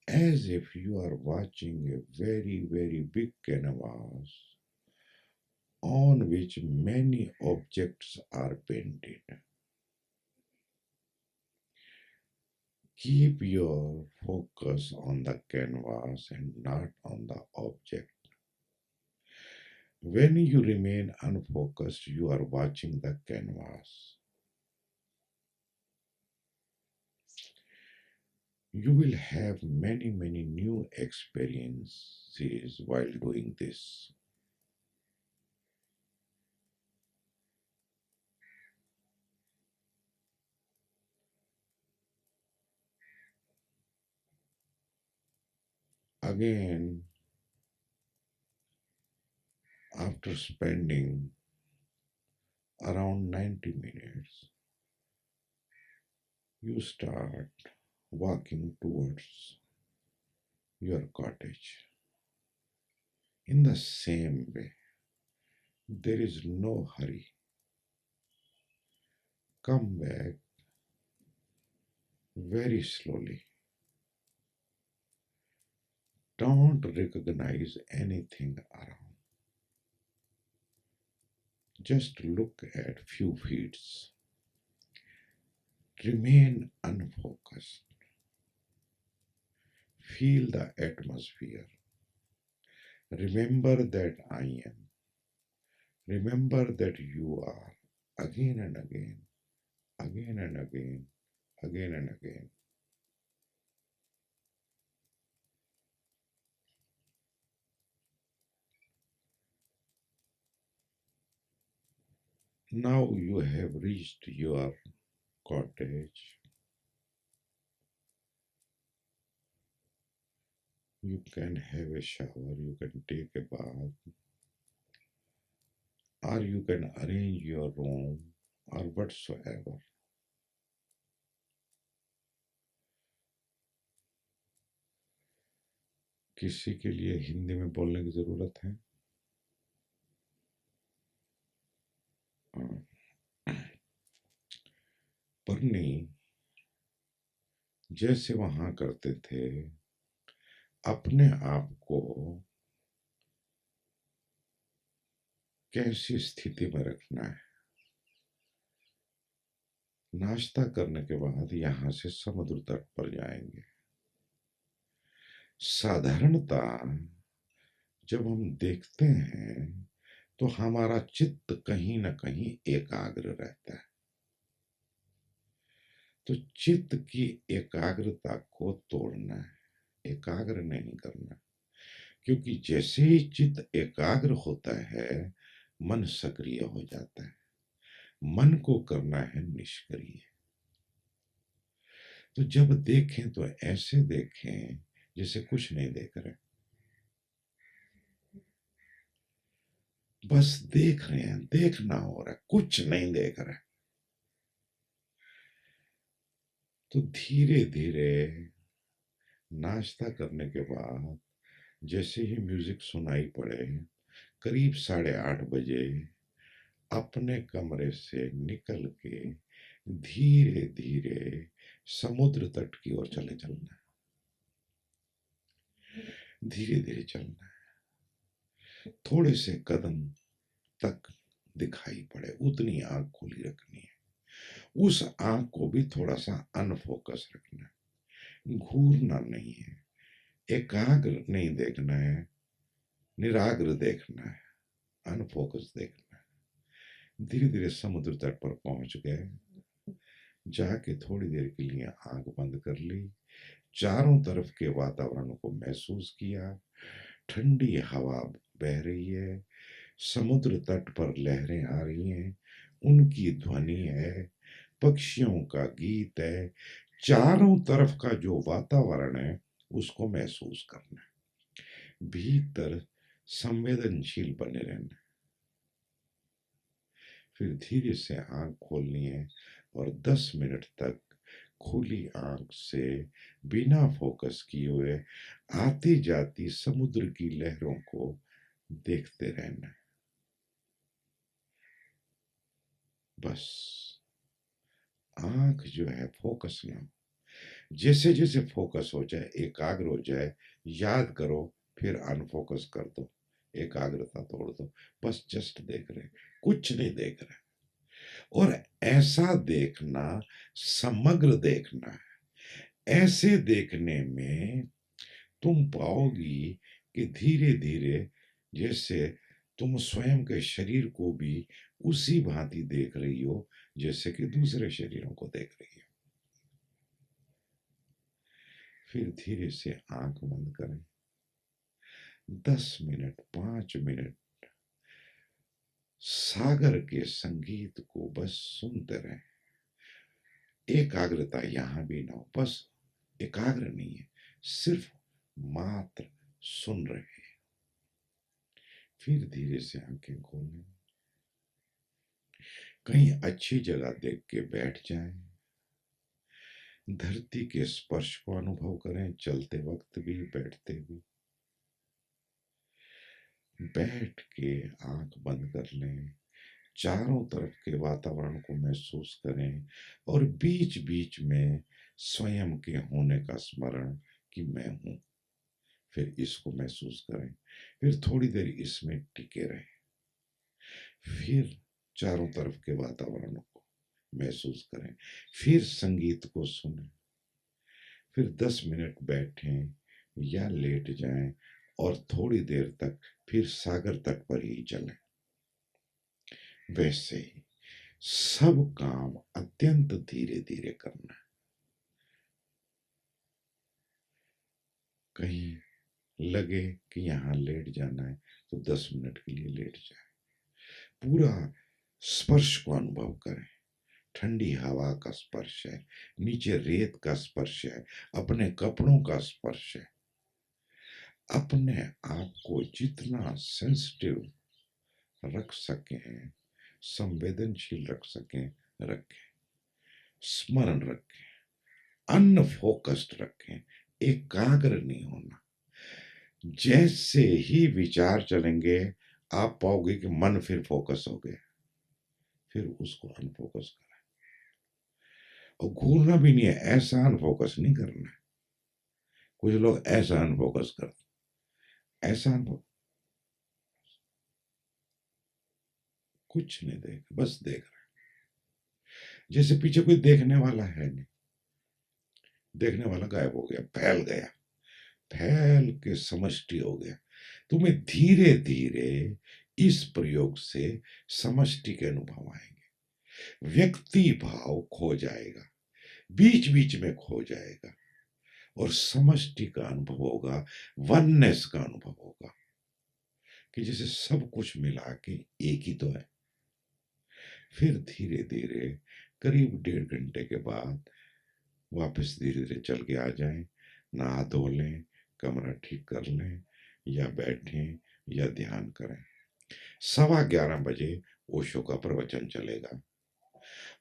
as if you are watching a very, very big canvas on which many objects are painted. Keep your focus on the canvas and not on the object. When you remain unfocused, you are watching the canvas. You will have many, many new experiences while doing this. Again, after spending around 90 minutes, you start walking towards your cottage. In the same way, there is no hurry. Come back very slowly. Don't recognize anything around. Just look at few feet. Remain unfocused. Feel the atmosphere. Remember that I am. Remember that you are. Again and again, again and again, again and again. Now you have reached your cottage. You can have a shower, you can take a bath, or you can arrange your room or whatsoever. किसी के लिए हिंदी में बोलने की जरूरत है? परनी जैसे वहां करते थे, अपने आप को कैसी स्थिति में रखना है। नाश्ता करने के बाद यहां से समुद्र तट पर जाएंगे। साधारणता जब हम देखते हैं तो हमारा चित्त कहीं ना कहीं एकाग्र रहता है। तो चित्त की एकाग्रता को तोड़ना है, एकाग्र नहीं करना, क्योंकि जैसे ही चित्त एकाग्र होता है, मन सक्रिय हो जाता है। मन को करना है निष्क्रिय। तो जब देखें तो ऐसे देखें जैसे कुछ नहीं देख रहे, बस देख रहे हैं, देखना हो रहा है, कुछ नहीं देख रहे। तो धीरे धीरे नाश्ता करने के बाद जैसे ही म्यूजिक सुनाई पड़े, करीब 8:30 बजे अपने कमरे से निकल के धीरे धीरे समुद्र तट की ओर चले चलना है। धीरे धीरे चलना है। थोड़े से कदम तक दिखाई पड़े उतनी आंख खुली रखनी है। उस आंख को भी थोड़ा सा अनफोकस रखना है, घूरना नहीं है, एकाग्र नहीं देखना है, निराग्र देखना है, अनफोकस देखना है। धीरे धीरे समुद्र तट पर पहुंच गए। जाके थोड़ी देर के लिए आंख बंद कर ली, चारों तरफ के वातावरण को महसूस किया। ठंडी हवा बह रही है, समुद्र तट पर लहरें आ रही हैं, उनकी ध्वनि है, पक्षियों का गीत है, चारों तरफ का जो वातावरण है उसको महसूस करना है। भीतर संवेदनशील बने रहना। फिर धीरे से आंख खोलनी है और 10 मिनट तक खुली आंख से बिना फोकस किए हुए आती जाती समुद्र की लहरों को देखते रहना। बस आंख जो है फोकस ना हो। जैसे जैसे फोकस हो जाए, एकाग्र हो जाए, याद करो, फिर अनफोकस कर दो, एकाग्रता तोड़ दो। बस जस्ट देख रहे, कुछ नहीं देख रहे। और ऐसा देखना समग्र देखना है। ऐसे देखने में तुम पाओगी कि धीरे धीरे जैसे तुम स्वयं के शरीर को भी उसी भांति देख रही हो जैसे कि दूसरे शरीरों को देख रही हो। फिर धीरे से आंख बंद करें। 10 मिनट 5 मिनट सागर के संगीत को बस सुनते रहें। एकाग्रता यहां भी ना हो, बस एकाग्र नहीं है, सिर्फ मात्र सुन रहे हैं। फिर धीरे से आंखें खोलें। कहीं अच्छी जगह देख के बैठ जाएं। धरती के स्पर्श को अनुभव करें, चलते वक्त भी बैठते भी। बैठ के आंख बंद कर लें, चारों तरफ के वातावरण को महसूस करें और बीच बीच में स्वयं के होने का स्मरण कि मैं हूं। फिर इसको महसूस करें, फिर थोड़ी देर इसमें टिके रहें। फिर चारों तरफ के वातावरण को महसूस करें, फिर संगीत को सुनें। फिर 10 मिनट बैठें या लेट जाएं और थोड़ी देर तक फिर सागर तट पर ही चलें। वैसे ही सब काम अत्यंत धीरे धीरे करना है। कहीं लगे कि यहां लेट जाना है तो 10 मिनट के लिए लेट जाए। पूरा स्पर्श को अनुभव करें। ठंडी हवा का स्पर्श है, नीचे रेत का स्पर्श है, अपने कपड़ों का स्पर्श है। अपने आप को जितना सेंसिटिव रख सकें, संवेदनशील रख सकें, रखें। स्मरण रखें, अनफोकस्ड रखें, एकाग्र नहीं होना। जैसे ही विचार चलेंगे आप पाओगे कि मन फिर फोकस हो गया, फिर उसको अनफोकस करें। और घूरना भी नहीं है, ऐसा अनफोकस नहीं करना है। कुछ लोग ऐसा अनफोकस करते, ऐसा अनफोकस कुछ नहीं देख, बस देख रहे जैसे पीछे कोई देखने वाला है नहीं। देखने वाला गायब हो गया, फैल गया, फैल के समष्टि हो गया। तुम्हें धीरे धीरे इस प्रयोग से समष्टि के अनुभव आएंगे। व्यक्ति भाव खो जाएगा, बीच बीच में खो जाएगा और समष्टि का अनुभव होगा, वननेस का अनुभव होगा कि जैसे सब कुछ मिला के एक ही तो है। फिर धीरे धीरे करीब 1.5 घंटे के बाद वापस धीरे धीरे चल के आ जाएं, नहा धो लें, कमरा ठीक कर लें या बैठें या ध्यान करें। 11:15 बजे ओशो का प्रवचन चलेगा।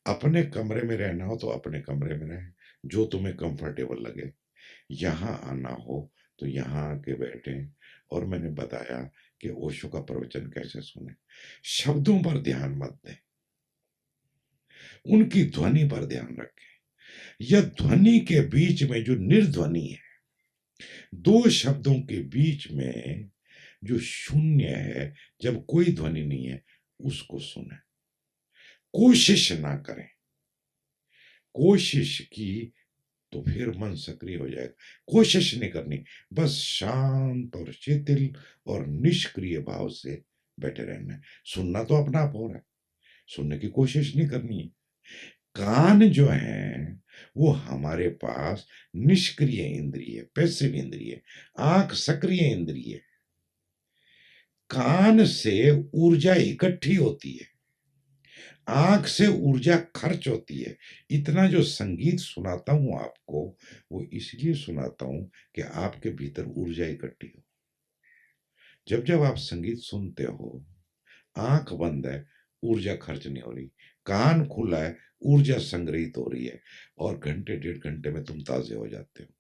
अपने कमरे में रहना हो तो अपने कमरे में रहें, जो तुम्हें कंफर्टेबल लगे। यहाँ आना हो तो यहाँ आके बैठें। और मैंने बताया कि ओशो का प्रवचन कैसे सुने। शब्दों पर ध्यान मत दें, उनकी ध्वनि पर ध्यान रखें। यह ध्वनि के बीच में जो निर्ध्वनि है, दो शब्दों के बीच में जो शून्य है, जब कोई ध्वनि नहीं है, उसको सुने। कोशिश ना करें। कोशिश की तो फिर मन सक्रिय हो जाएगा। कोशिश नहीं करनी, बस शांत और शिथिल और निष्क्रिय भाव से बैठे रहना है। सुनना तो अपना आप हो रहा है, सुनने की कोशिश नहीं करनी है। कान जो है वो हमारे पास निष्क्रिय इंद्रिय, पैसिव इंद्रिय। आंख सक्रिय इंद्रिय। कान से ऊर्जा इकट्ठी होती है, आंख से ऊर्जा खर्च होती है। इतना जो संगीत सुनाता हूं आपको, वो इसलिए सुनाता हूं कि आपके भीतर ऊर्जा इकट्ठी हो। जब जब आप संगीत सुनते हो, आंख बंद है, ऊर्जा खर्च नहीं हो रही, कान खुला है, ऊर्जा संग्रहित हो रही है, और घंटे डेढ़ घंटे में तुम ताजे हो जाते हो।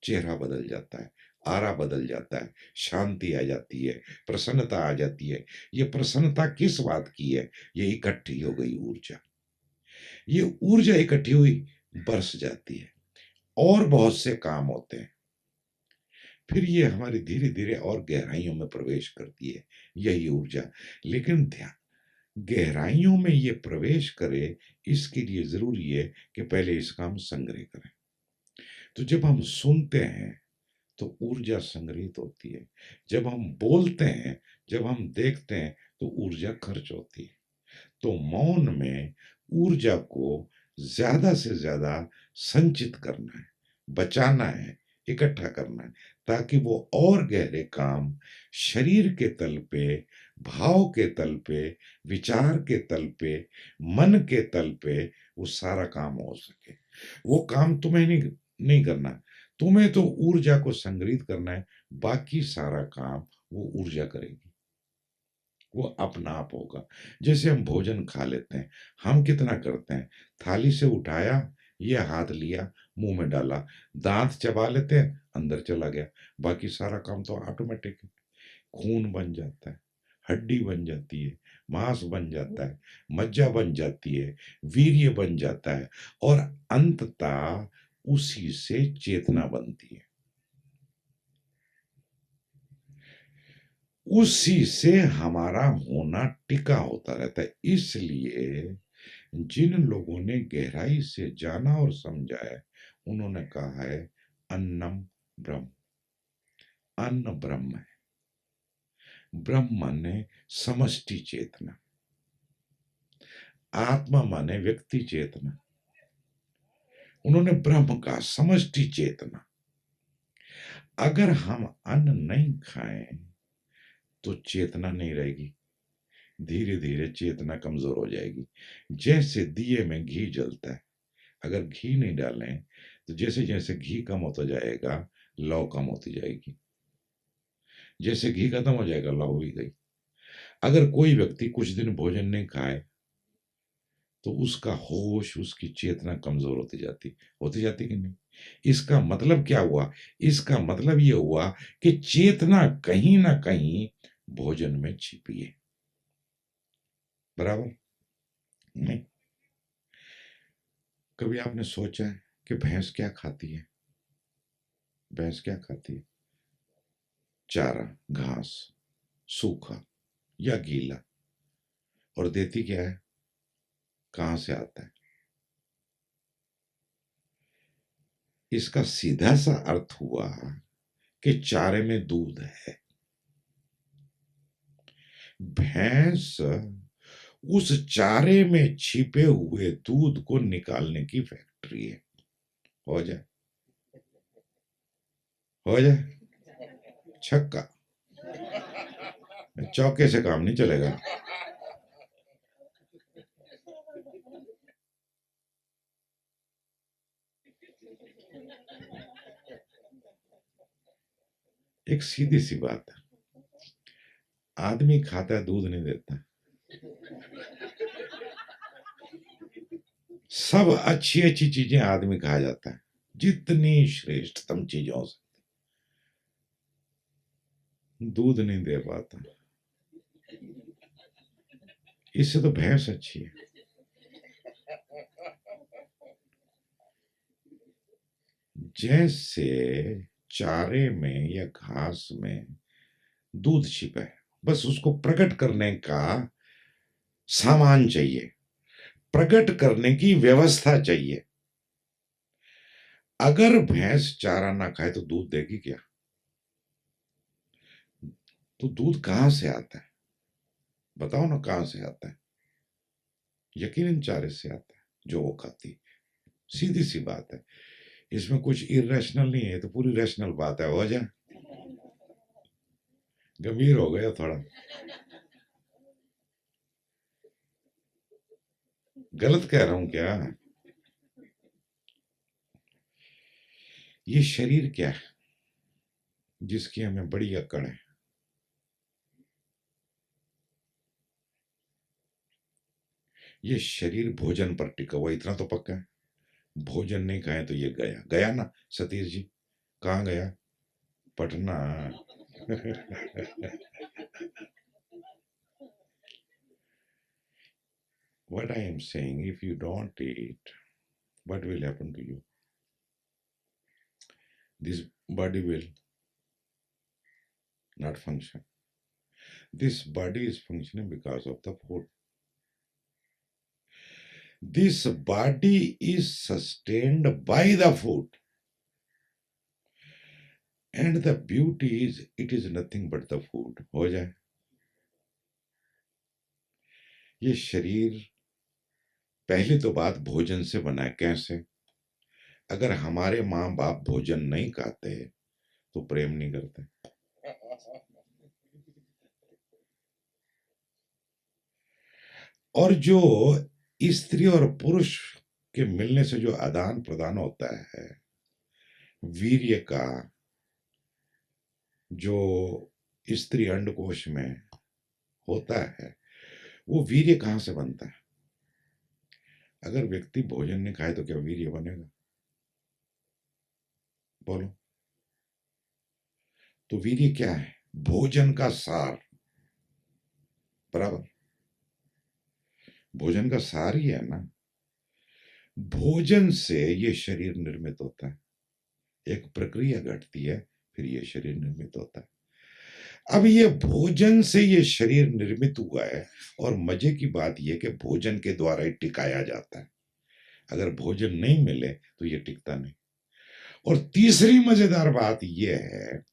चेहरा बदल जाता है, आरा बदल जाता है, शांति आ जाती है, प्रसन्नता आ जाती है। ये प्रसन्नता किस बात की है? ये इकट्ठी हो गई ऊर्जा। ये ऊर्जा इकट्ठी हुई, बरस जाती है, और बहुत से काम होते हैं। फिर ये हमारी धीरे धीरे और गहराइयों में प्रवेश करती है यही ऊर्जा। लेकिन ध्यान, गहराइयों में ये प्रवेश करे, इसके लिए जरूरी है कि पहले इसका हम संग्रह करें। तो जब हम सुनते हैं तो ऊर्जा संग्रहित होती है, जब हम बोलते हैं, जब हम देखते हैं, तो ऊर्जा खर्च होती है। तो मौन में ऊर्जा को ज्यादा से ज्यादा संचित करना है, बचाना है, इकट्ठा करना है, ताकि वो और गहरे काम शरीर के तल पे, भाव के तल पे, विचार के तल पे, मन के तल पे वो सारा काम हो सके। वो काम तुम्हें नहीं करना, तुम्हें तो ऊर्जा को संग्रहित करना है। बाकी सारा काम वो ऊर्जा करेगी, वो अपना आप होगा। जैसे हम भोजन खा लेते हैं, हम कितना करते हैं? थाली से उठाया, ये हाथ लिया, मुंह में डाला, दांत चबा लेते हैं, अंदर चला गया। बाकी सारा काम तो ऑटोमेटिक है। खून बन जाता है, हड्डी बन जाती है, मांस बन जाता है, मज्जा बन जाती है, वीर्य बन जाता है, और अंततः उसी से चेतना बनती है, उसी से हमारा होना टिका होता रहता है। इसलिए जिन लोगों ने गहराई से जाना और समझा है, उन्होंने कहा है अन्नम ब्रह्म। अन्न ब्रह्म है। ब्रह्म माने समष्टि चेतना, आत्मा माने व्यक्ति चेतना। उन्होंने ब्रह्म का समष्टि चेतना। अगर हम अन्न नहीं खाएं तो चेतना नहीं रहेगी, धीरे धीरे चेतना कमजोर हो जाएगी। जैसे दिए में घी जलता है, अगर घी नहीं डालें तो जैसे जैसे घी कम होता जाएगा, लौ कम होती जाएगी। जैसे घी खत्म हो जाएगा, लौ भी गई। अगर कोई व्यक्ति कुछ दिन भोजन नहीं खाए तो उसका होश, उसकी चेतना कमजोर होती जाती कि नहीं? इसका मतलब क्या हुआ? इसका मतलब ये हुआ कि चेतना कहीं ना कहीं भोजन में छिपी है। बराबर नहीं? कभी आपने सोचा है कि भैंस क्या खाती है? भैंस क्या खाती है? चारा, घास, सूखा या गीला। और देती क्या है? कहां से आता है? इसका सीधा सा अर्थ हुआ कि चारे में दूध है। भैंस उस चारे में छिपे हुए दूध को निकालने की फैक्ट्री है। हो जाए, हो जाए छक्का। चौके से काम नहीं चलेगा। एक सीधी सी बात है, आदमी खाता है, दूध नहीं देता। सब अच्छी अच्छी चीजें आदमी खा जाता है, जितनी श्रेष्ठतम चीजों से, दूध नहीं दे पाता। इससे तो भैंस अच्छी है। जैसे चारे में या घास में दूध छिपा है, बस उसको प्रकट करने का सामान चाहिए, प्रकट करने की व्यवस्था चाहिए। अगर भैंस चारा ना खाए तो दूध देगी क्या? तो दूध कहां से आता है? बताओ ना, कहां से आता है? यकीनन चारे से आता है। जो वो खाती है। सीधी सी बात है, इसमें कुछ इरेशनल नहीं है, तो पूरी रैशनल बात है। हो जाए, गंभीर हो गया थोड़ा, गलत कह रहा हूं क्या? ये शरीर क्या है जिसकी हमें बड़ी अकड़ है? ये शरीर भोजन पर टिका हुआ, इतना तो पक्का है। भोजन नहीं खाए तो ये गया गया ना। सतीश जी कहाँ गया? Patna. What I am saying, if you don't eat, what will happen to you? This body will not function. This body is functioning because of the food. This body is sustained by the food. And the beauty is, it is nothing but the food. हो जाए, ये शरीर पहली तो बात भोजन से बना है। कैसे? अगर हमारे माँ बाप भोजन नहीं खाते तो प्रेम नहीं करते। और जो स्त्री और पुरुष के मिलने से जो आदान प्रदान होता है वीर्य का, जो स्त्री अंडकोश में होता है, वो वीर्य कहाँ से बनता है? अगर व्यक्ति भोजन नहीं खाए तो क्या वीर्य बनेगा? बोलो। तो वीर्य क्या है? भोजन का सार, बराबर। भोजन का सार ही है ना। भोजन से ये शरीर निर्मित होता है, एक प्रक्रिया घटती है, फिर ये शरीर निर्मित होता है। अब ये भोजन से ये शरीर निर्मित हुआ है, और मजे की बात यह कि भोजन के द्वारा ही टिकाया जाता है। अगर भोजन नहीं मिले तो ये टिकता नहीं। और तीसरी मजेदार बात यह है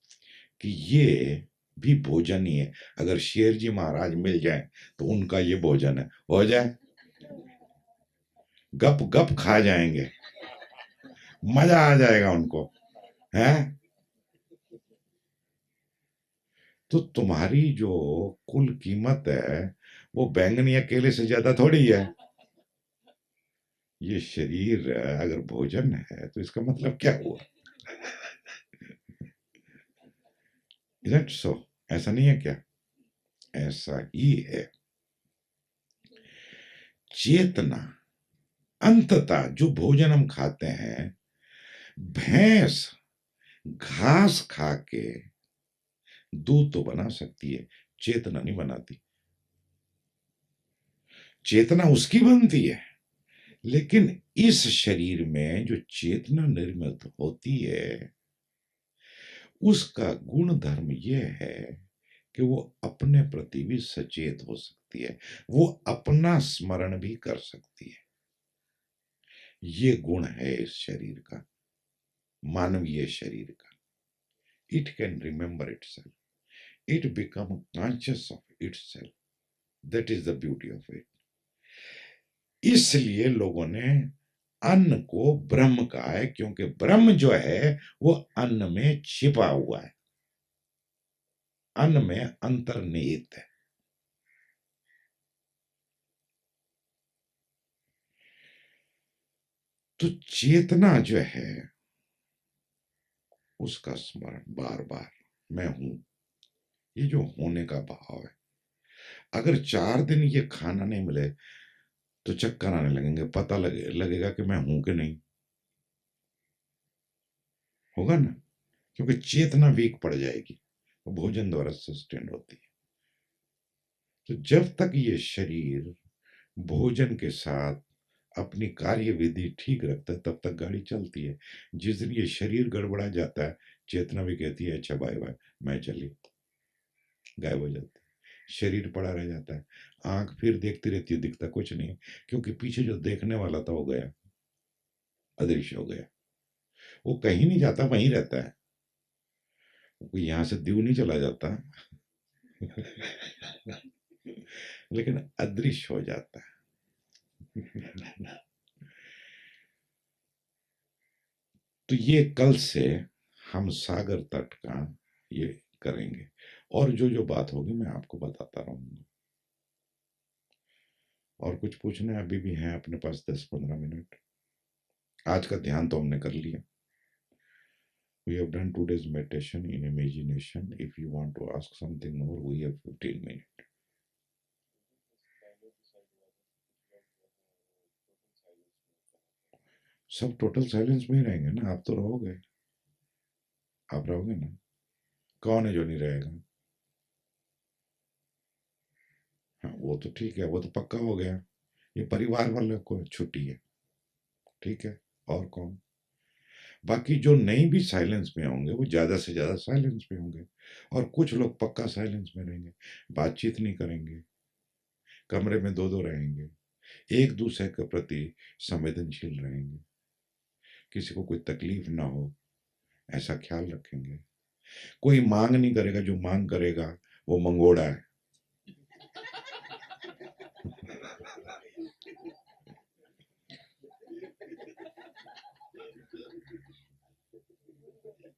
कि ये भी भोजन ही है। अगर शेर जी महाराज मिल जाए तो उनका ये भोजन है। हो जाए, गप गप खा जाएंगे, मजा आ जाएगा उनको, है? तो तुम्हारी जो कुल कीमत है वो बैंगन या केले से ज्यादा थोड़ी है। ये शरीर अगर भोजन है तो इसका मतलब क्या हुआ? इजंट सो? ऐसा नहीं है क्या? ऐसा ही है। चेतना अंततः जो भोजन हम खाते हैं, भैंस घास खा के दूध तो बना सकती है, चेतना नहीं बनाती। चेतना उसकी बनती है, लेकिन इस शरीर में जो चेतना निर्मित होती है उसका गुण धर्म यह है कि वो अपने प्रति भी सचेत हो सकती है, वो अपना स्मरण भी कर सकती है। ये गुण है इस शरीर का, मानवीय शरीर का। It can remember itself, it become conscious of itself. That is the beauty of it. इसलिए लोगों ने अन्न को ब्रह्म कहा है, क्योंकि ब्रह्म जो है वो अन्न में छिपा हुआ है, अन्न में अंतर्निहित है। तो चेतना जो है उसका स्मरण बार बार, मैं हूं, ये जो होने का भाव है। अगर 4 दिन ये खाना नहीं मिले तो चक्कर आने लगेंगे, पता लगेगा कि मैं हूं कि नहीं। होगा ना? क्योंकि चेतना वीक पड़ जाएगी, तो भोजन द्वारा सस्टेन होती है। तो जब तक ये शरीर भोजन के साथ अपनी कार्य विधि ठीक रखता है तब तक गाड़ी चलती है। जिस दिन ये शरीर गड़बड़ा जाता है, चेतना भी कहती है अच्छा बाय बाय, मैं चली, गायब हो जाती है, शरीर पड़ा रह जाता है। आंख फिर देखती रहती है, दिखता कुछ नहीं, क्योंकि पीछे जो देखने वाला था वो गया, अदृश्य हो गया। वो कहीं नहीं जाता, वहीं रहता है, वो यहां से दीव नहीं चला जाता। लेकिन अदृश्य हो जाता है। तो ये कल से हम सागर तट का ये करेंगे, और जो जो बात होगी मैं आपको बताता रहूंगा। और कुछ पूछना अभी भी है अपने पास 10-15 मिनट। आज का ध्यान तो हमने कर लिया। We have done today's meditation in imagination. If you want to ask something more, we have 15 minutes. सब टोटल साइलेंस में ही रहेंगे ना। आप तो रहोगे, आप रहोगे ना। कौन है जो नहीं रहेगा? हाँ, वो तो ठीक है, वो तो पक्का हो गया। ये परिवार वाले को छुट्टी है, ठीक है। और कौन? बाकी जो नहीं भी साइलेंस में होंगे वो ज्यादा से ज्यादा साइलेंस में होंगे, और कुछ लोग पक्का साइलेंस में रहेंगे, बातचीत नहीं करेंगे, कमरे में दो दो रहेंगे, एक दूसरे के प्रति संवेदनशील रहेंगे, किसी को कोई तकलीफ ना हो ऐसा ख्याल रखेंगे। कोई मांग नहीं करेगा, जो मांग करेगा वो मंगोड़ा है।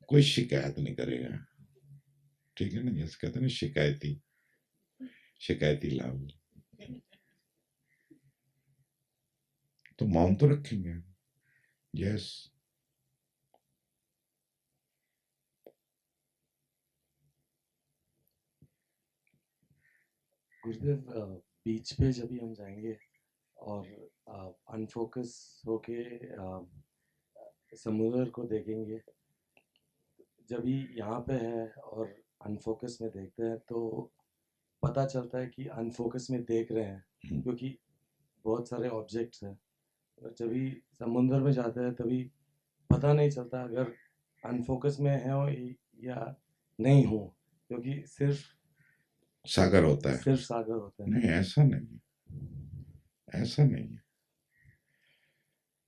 कोई शिकायत नहीं करेगा, ठीक है ना। जैसे कहते हैं ना, शिकायती शिकायती लाभ। तो मौन तो रखेंगे। यस। गुरुदेव, बीच पे जब भी हम जाएंगे और अनफोकस होके समुद्र को देखेंगे, जब भी यहाँ पे है और अनफोकस में देखते हैं तो पता चलता है कि अनफोकस में देख रहे हैं, क्योंकि बहुत सारे ऑब्जेक्ट्स हैं। और जब भी समुद्र में जाते हैं तभी पता नहीं चलता अगर अनफोकस में है या नहीं हो, क्योंकि सिर्फ सागर होता है। सिर्फ सागर होता है। नहीं, ऐसा नहीं, ऐसा नहीं,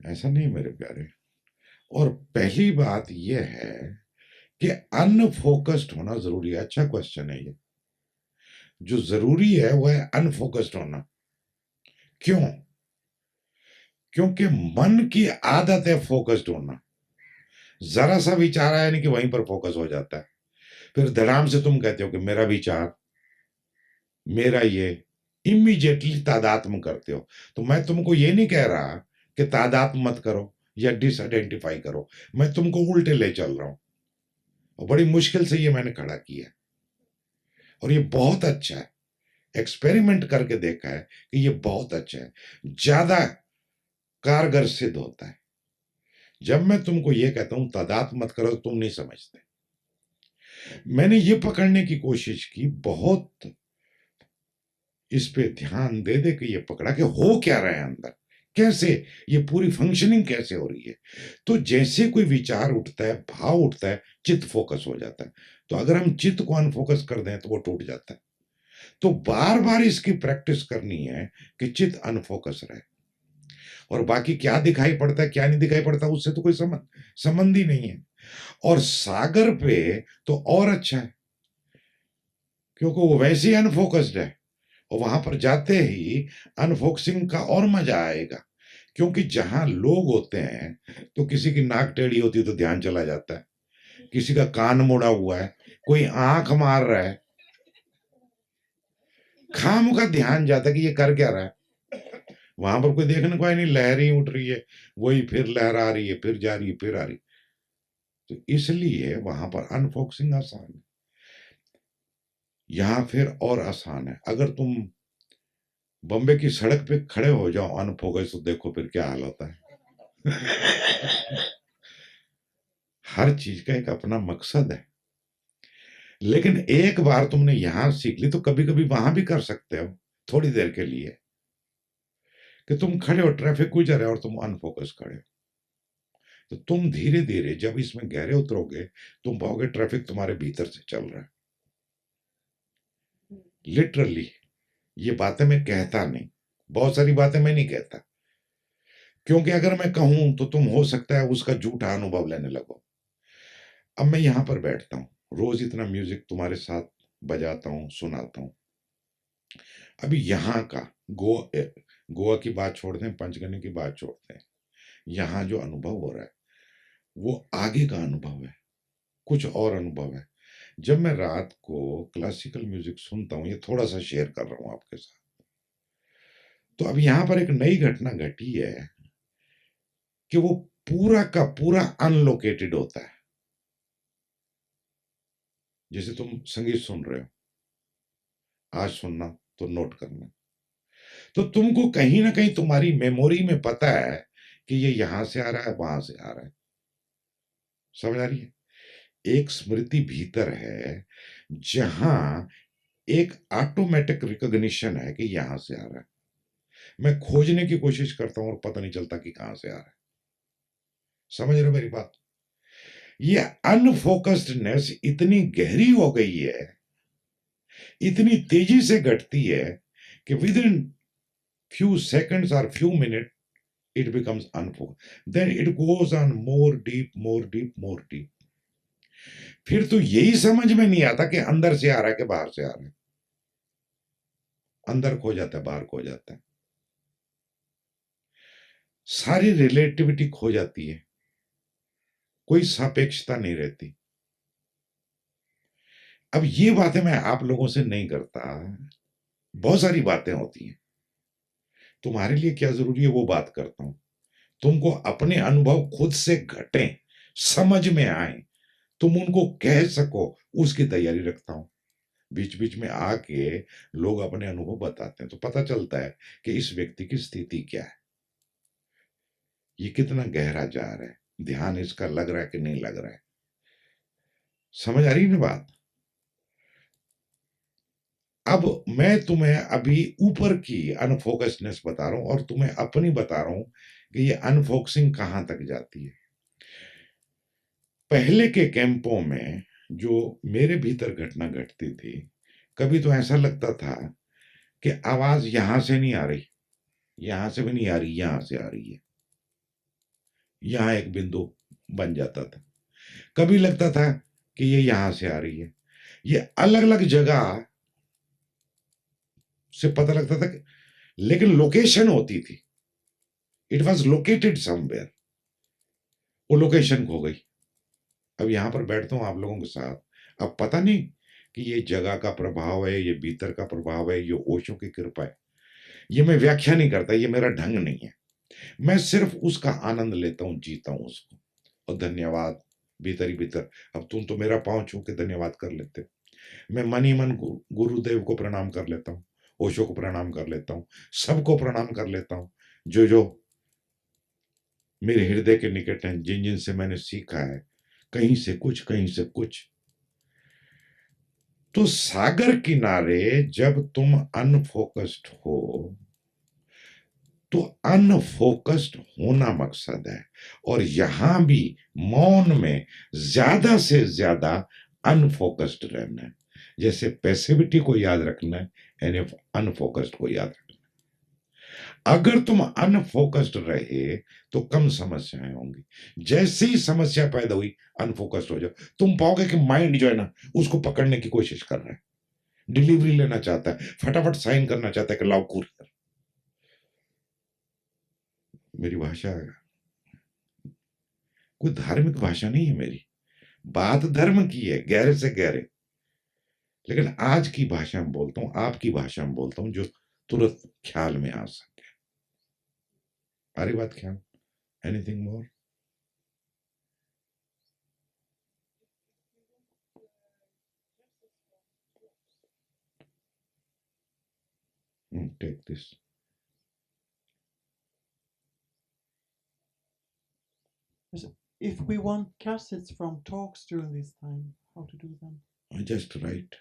ऐसा नहीं मेरे प्यारे। और पहली बात यह है कि अनफोकस्ड होना जरूरी है। अच्छा क्वेश्चन है ये। जो जरूरी है वो है अनफोकस्ड होना। क्यों? क्योंकि मन की आदत है फोकस्ड होना। जरा सा विचार आया नहीं कि वहीं पर फोकस हो जाता है। फिर धड़ाम से तुम कहते हो कि मेरा विचार, मेरा ये, इमीडिएटली तादात्म करते हो। तो मैं तुमको ये नहीं कह रहा कि तादात्म मत करो या डिसआइडेंटिफाई करो, मैं तुमको उल्टे ले चल रहा हूं, और बड़ी मुश्किल से ये मैंने खड़ा किया, और ये बहुत अच्छा है। एक्सपेरिमेंट करके देखा है कि ये बहुत अच्छा है, ज्यादा कारगर सिद्ध होता है। जब मैं तुमको ये कहता हूं तादात्म मत करो, तुम नहीं समझते। मैंने ये पकड़ने की कोशिश की, बहुत इस पे ध्यान दे दे के ये पकड़ा कि हो क्या रहा है अंदर, कैसे ये पूरी फंक्शनिंग कैसे हो रही है। तो जैसे कोई विचार उठता है, भाव उठता है, चित्त फोकस हो जाता है। तो अगर हम चित्त को अनफोकस कर दें तो वो टूट जाता है। तो बार बार इसकी प्रैक्टिस करनी है कि चित्त अनफोकस रहे। और बाकी क्या दिखाई पड़ता है क्या नहीं दिखाई पड़ता उससे तो कोई संबंध ही नहीं है। और सागर पे तो और अच्छा है, क्योंकि वो वैसे ही अनफोकस्ड है, और वहां पर जाते ही अनफोकसिंग का और मजा आएगा। क्योंकि जहां लोग होते हैं तो किसी की नाक टेढ़ी होती है तो ध्यान चला जाता है, किसी का कान मुड़ा हुआ है, कोई आंख मार रहा है, खाम का ध्यान जाता है कि ये कर क्या रहा है। वहां पर कोई देखने को है नहीं, लहर ही उठ रही है, वही फिर लहर आ रही है, फिर जा रही है, फिर आ रही। तो इसलिए वहां पर अनफोकसिंग आसान है। यहां फिर और आसान है। अगर तुम बॉम्बे की सड़क पे खड़े हो जाओ अनफोकस, तो देखो फिर क्या हाल होता है। हर चीज का एक अपना मकसद है। लेकिन एक बार तुमने यहां सीख ली तो कभी कभी वहां भी कर सकते हो, थोड़ी देर के लिए, कि तुम खड़े हो, ट्रैफिक गुजर है और तुम अनफोकस खड़े हो। तो तुम धीरे धीरे जब इसमें गहरे उतरोगे, तुम पाओगे ट्रैफिक तुम्हारे भीतर से चल रहा है। लिटरली ये बातें मैं कहता नहीं, बहुत सारी बातें मैं नहीं कहता, क्योंकि अगर मैं कहूं तो तुम हो सकता है उसका झूठा अनुभव लेने लगो। अब मैं यहां पर बैठता हूं, रोज इतना म्यूजिक तुम्हारे साथ बजाता हूं, सुनाता हूं। अभी यहाँ का गोवा की बात छोड़ते हैं, पंचगनी की बात छोड़ते हैं, यहाँ जो अनुभव हो रहा है वो आगे का अनुभव है, कुछ और अनुभव है। जब मैं रात को क्लासिकल म्यूजिक सुनता हूँ, ये थोड़ा सा शेयर कर रहा हूँ आपके साथ, तो अब यहां पर एक नई घटना घटी है कि वो पूरा का पूरा अनलोकेटेड होता है। जैसे तुम संगीत सुन रहे हो, आज सुनना तो नोट करना, तो तुमको कहीं ना कहीं तुम्हारी मेमोरी में पता है कि ये यहां से आ रहा है, वहां से आ रहा है। समझ आ रही है? एक स्मृति भीतर है जहां एक ऑटोमेटिक रिकॉग्निशन है कि यहां से आ रहा है। मैं खोजने की कोशिश करता हूं और पता नहीं चलता कि कहां से आ रहा है। समझ रहे हो मेरी बात? ये अनफोकस्डनेस इतनी गहरी हो गई है, इतनी तेजी से घटती है कि with in few seconds or few minutes it becomes unfocused, then it goes on more deep, more deep, more deep. फिर तो यही समझ में नहीं आता कि अंदर से आ रहा है कि बाहर से आ रहा है। अंदर खो जाता है, बाहर खो जाता है, सारी रिलेटिविटी खो जाती है, कोई सापेक्षता नहीं रहती। अब ये बातें मैं आप लोगों से नहीं करता, बहुत सारी बातें होती हैं, तुम्हारे लिए क्या जरूरी है वो बात करता हूं। तुमको अपने अनुभव खुद से घटे, समझ में आए, तुम उनको कह सको, उसकी तैयारी रखता हूं। बीच बीच में आके लोग अपने अनुभव बताते हैं तो पता चलता है कि इस व्यक्ति की स्थिति क्या है, ये कितना गहरा जा रहा है, ध्यान इसका लग रहा है कि नहीं लग रहा है। समझ आ रही है ना बात? अब मैं तुम्हें अभी ऊपर की अनफोकस्डनेस बता रहा हूं और तुम्हें अपनी बता रहा हूं कि ये अनफोकसिंग कहां तक जाती है। पहले के कैंपों में जो मेरे भीतर घटना घटती थी, कभी तो ऐसा लगता था कि आवाज यहां से नहीं आ रही, यहां से भी नहीं आ रही, यहां से आ रही है। यहां एक बिंदु बन जाता था। कभी लगता था कि ये यहां से आ रही है। ये अलग अलग जगह से पता लगता था लेकिन लोकेशन होती थी, इट वॉज लोकेटेड समवेयर, वो लोकेशन खो गई। अब यहां पर बैठता हूं आप लोगों के साथ, अब पता नहीं कि ये जगह का प्रभाव है, ये भीतर का प्रभाव है, ये ओशो की कृपा है। ये मैं व्याख्या नहीं करता, ये मेरा ढंग नहीं है। मैं सिर्फ उसका आनंद लेता हूं, जीता हूं उसको। और धन्यवाद भीतर ही भीतर। अब तुम तो मेरा पांव छू के धन्यवाद कर लेते। मैं मन ही मन गुरुदेव को प्रणाम कर लेता हूँ, ओशो को प्रणाम कर लेता हूँ, सबको प्रणाम कर लेता हूँ जो जो मेरे हृदय के निकट हैं, जिन जिन से मैंने सीखा है, कहीं से कुछ, कहीं से कुछ। तो सागर किनारे जब तुम अनफोकस्ड हो तो अनफोकस्ड होना मकसद है, और यहां भी मौन में ज्यादा से ज्यादा अनफोकस्ड रहना है। जैसे पैसिविटी को याद रखना है, यानी अनफोकस्ड को याद रखना है। अगर तुम अनफोकस्ड रहे तो कम समस्याएं होंगी। जैसे ही समस्या पैदा हुई, अनफोकस्ड हो जाओ, तुम पाओगे कि माइंड जो है ना, उसको पकड़ने की कोशिश कर रहा है, डिलीवरी लेना चाहता है, फटाफट साइन करना चाहता है कि लाओ कुरियर। मेरी भाषा कोई धार्मिक भाषा नहीं है, मेरी बात धर्म की है, गहरे से गहरे। लेकिन आज की भाषा में बोलता हूं, आपकी भाषा में बोलता हूं, जो तुरंत ख्याल में आ सके। आ रही बात ख्याल? Anything more? Take this. If we want cassettes from talks during this time, how to do them? Just write.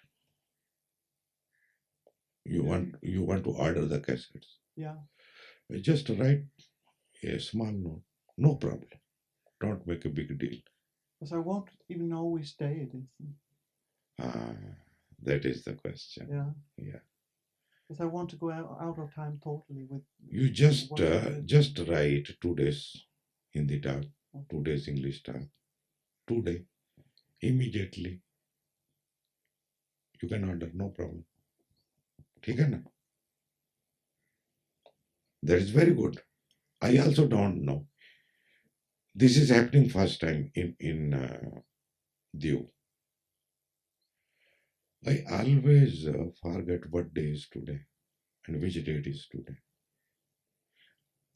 You want to order the cassettes? Yeah. Just write a small note. No problem. Don't make a big deal. Because I won't even know which day it is. Ah, that is the question. Yeah. Yeah. Because I want to go out of time totally with. You just write 2 days Hindi talk, 2 days English talk, 2 day, immediately you can order, no problem. ठीक है ना? That is very good. I also don't know. This is happening first time in Diu. I always forget what day is today and which date is today.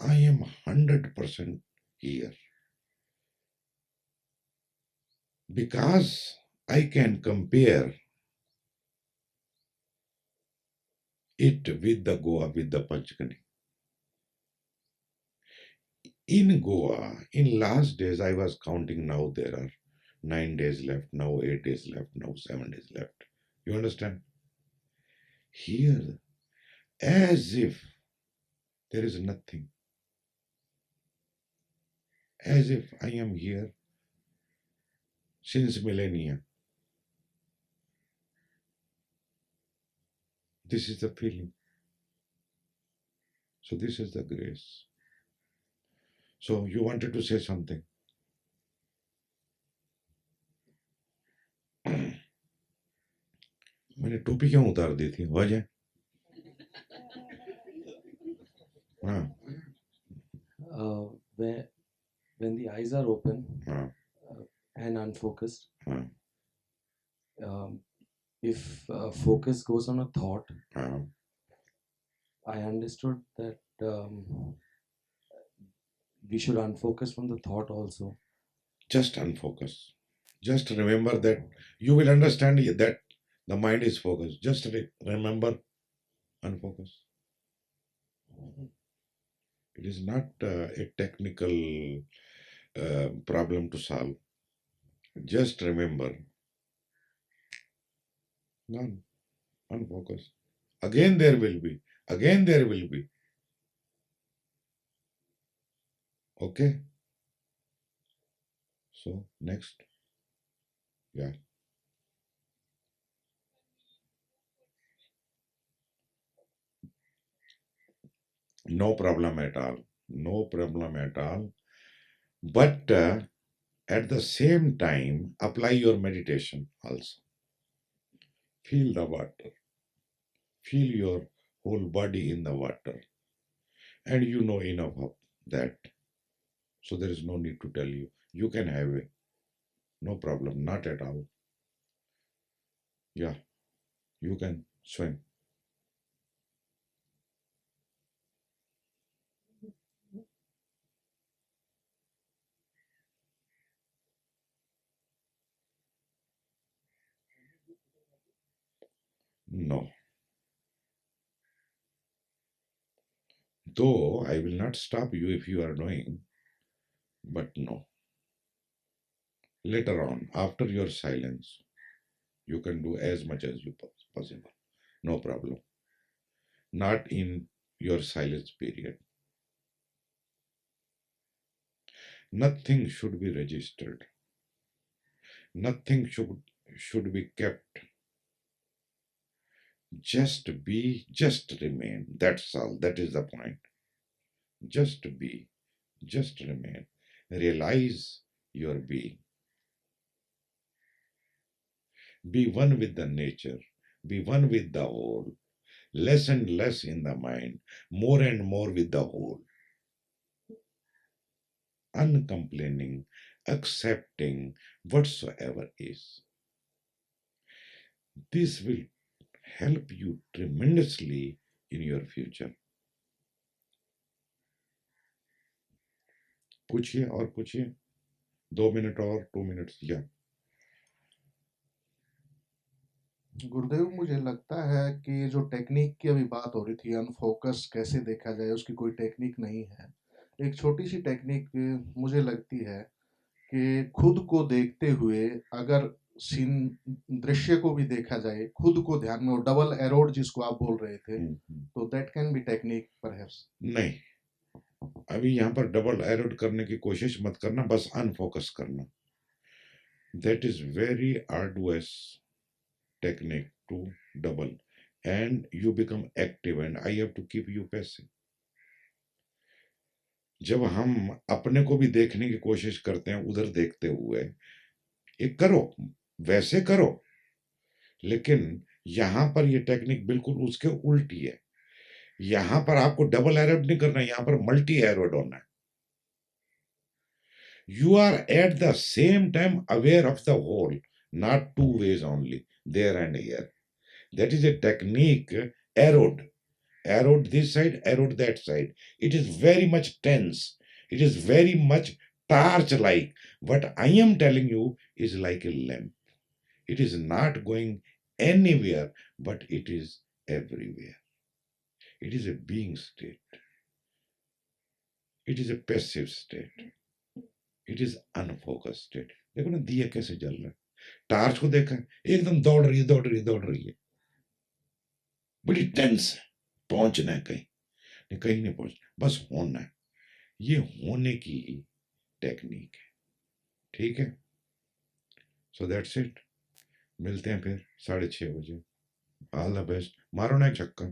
I am 100% here because I can compare it with the Goa, with the Panchgani. In Goa, in last days, I was counting now there are 9 days left, now 8 days left, now 7 days left. You understand? Here, as if there is nothing, as if I am here since millennia. This is the feeling. So this is the grace. So you wanted to say something? मैंने टोपी क्यों उतार दी थी? वजह? हाँ, When the eyes are open हाँ, and unfocused, हाँ, if focus goes on a thought, हाँ. I understood that we should unfocus from the thought also. Just unfocus. Just remember that you will understand that the mind is focused. Just remember unfocus. It is not a technical problem to solve. Just remember. None. Unfocus. Again there will be. Again there will be. Okay? So, next. Yeah. No problem at all. No problem at all. But at the same time, apply your meditation also. Feel the water. Feel your whole body in the water. And you know enough of that. So there is no need to tell you. You can have it. No problem. Not at all. Yeah. You can swim. No. Though I will not stop you if you are doing, but no. Later on, after your silence, you can do as much as you possible. No problem. Not in your silence period. Nothing should be registered. Nothing should be kept. Just be, just remain. That's all. That is the point. Just be, just remain. Realize your being. Be one with the nature. Be one with the whole. Less and less in the mind. More and more with the whole. Uncomplaining, accepting whatsoever is. This will help you tremendously in your future. पूछिए और पूछिए 2 minute और 2 minute या गुरुदेव मुझे लगता है कि जो टेक्निक की अभी बात हो रही थी अनफोकस कैसे देखा जाए उसकी कोई टेक्निक नहीं है एक छोटी सी टेक्निक मुझे लगती है कि खुद को देखते हुए अगर सीन दृश्य को भी देखा जाए खुद को ध्यान में डबल एरोड जिसको आप बोल रहे थे तो that can be technique perhaps नहीं अभी यहाँ पर डबल एरोड करने की कोशिश मत करना बस अनफोकस करना that is very arduous technique to double and you become active and I have to keep you passive. जब हम अपने को भी देखने की कोशिश करते हैं उधर देखते हुए एक करो वैसे करो लेकिन यहां पर ये टेक्निक बिल्कुल उसके उल्टी है यहां पर आपको डबल एरोड नहीं करना यहां पर मल्टी एरोड होना है You are at the same time aware of the whole, not two ways only, there and here. That is a technique, arrowed this side, arrowed that side. It is very much tense. It is very much torch like. What I am telling you is like a lamp. It is not going anywhere, but it is everywhere. It is a being state. It is a passive state. It is unfocus state. देखो ना दिया कैसे जल रहा है, torch को देखा एकदम दौड़ रही है दौड़ रही है दौड़ रही है, बड़ी टेंस है, पहुंचना है कहीं नहीं, कहीं नहीं पहुंचना, बस होना है. ये होने की टेक्निक है. ठीक है, सो दैट्स इट. मिलते हैं फिर 6:30 बजे. All the best. मारो ना एक छक्का.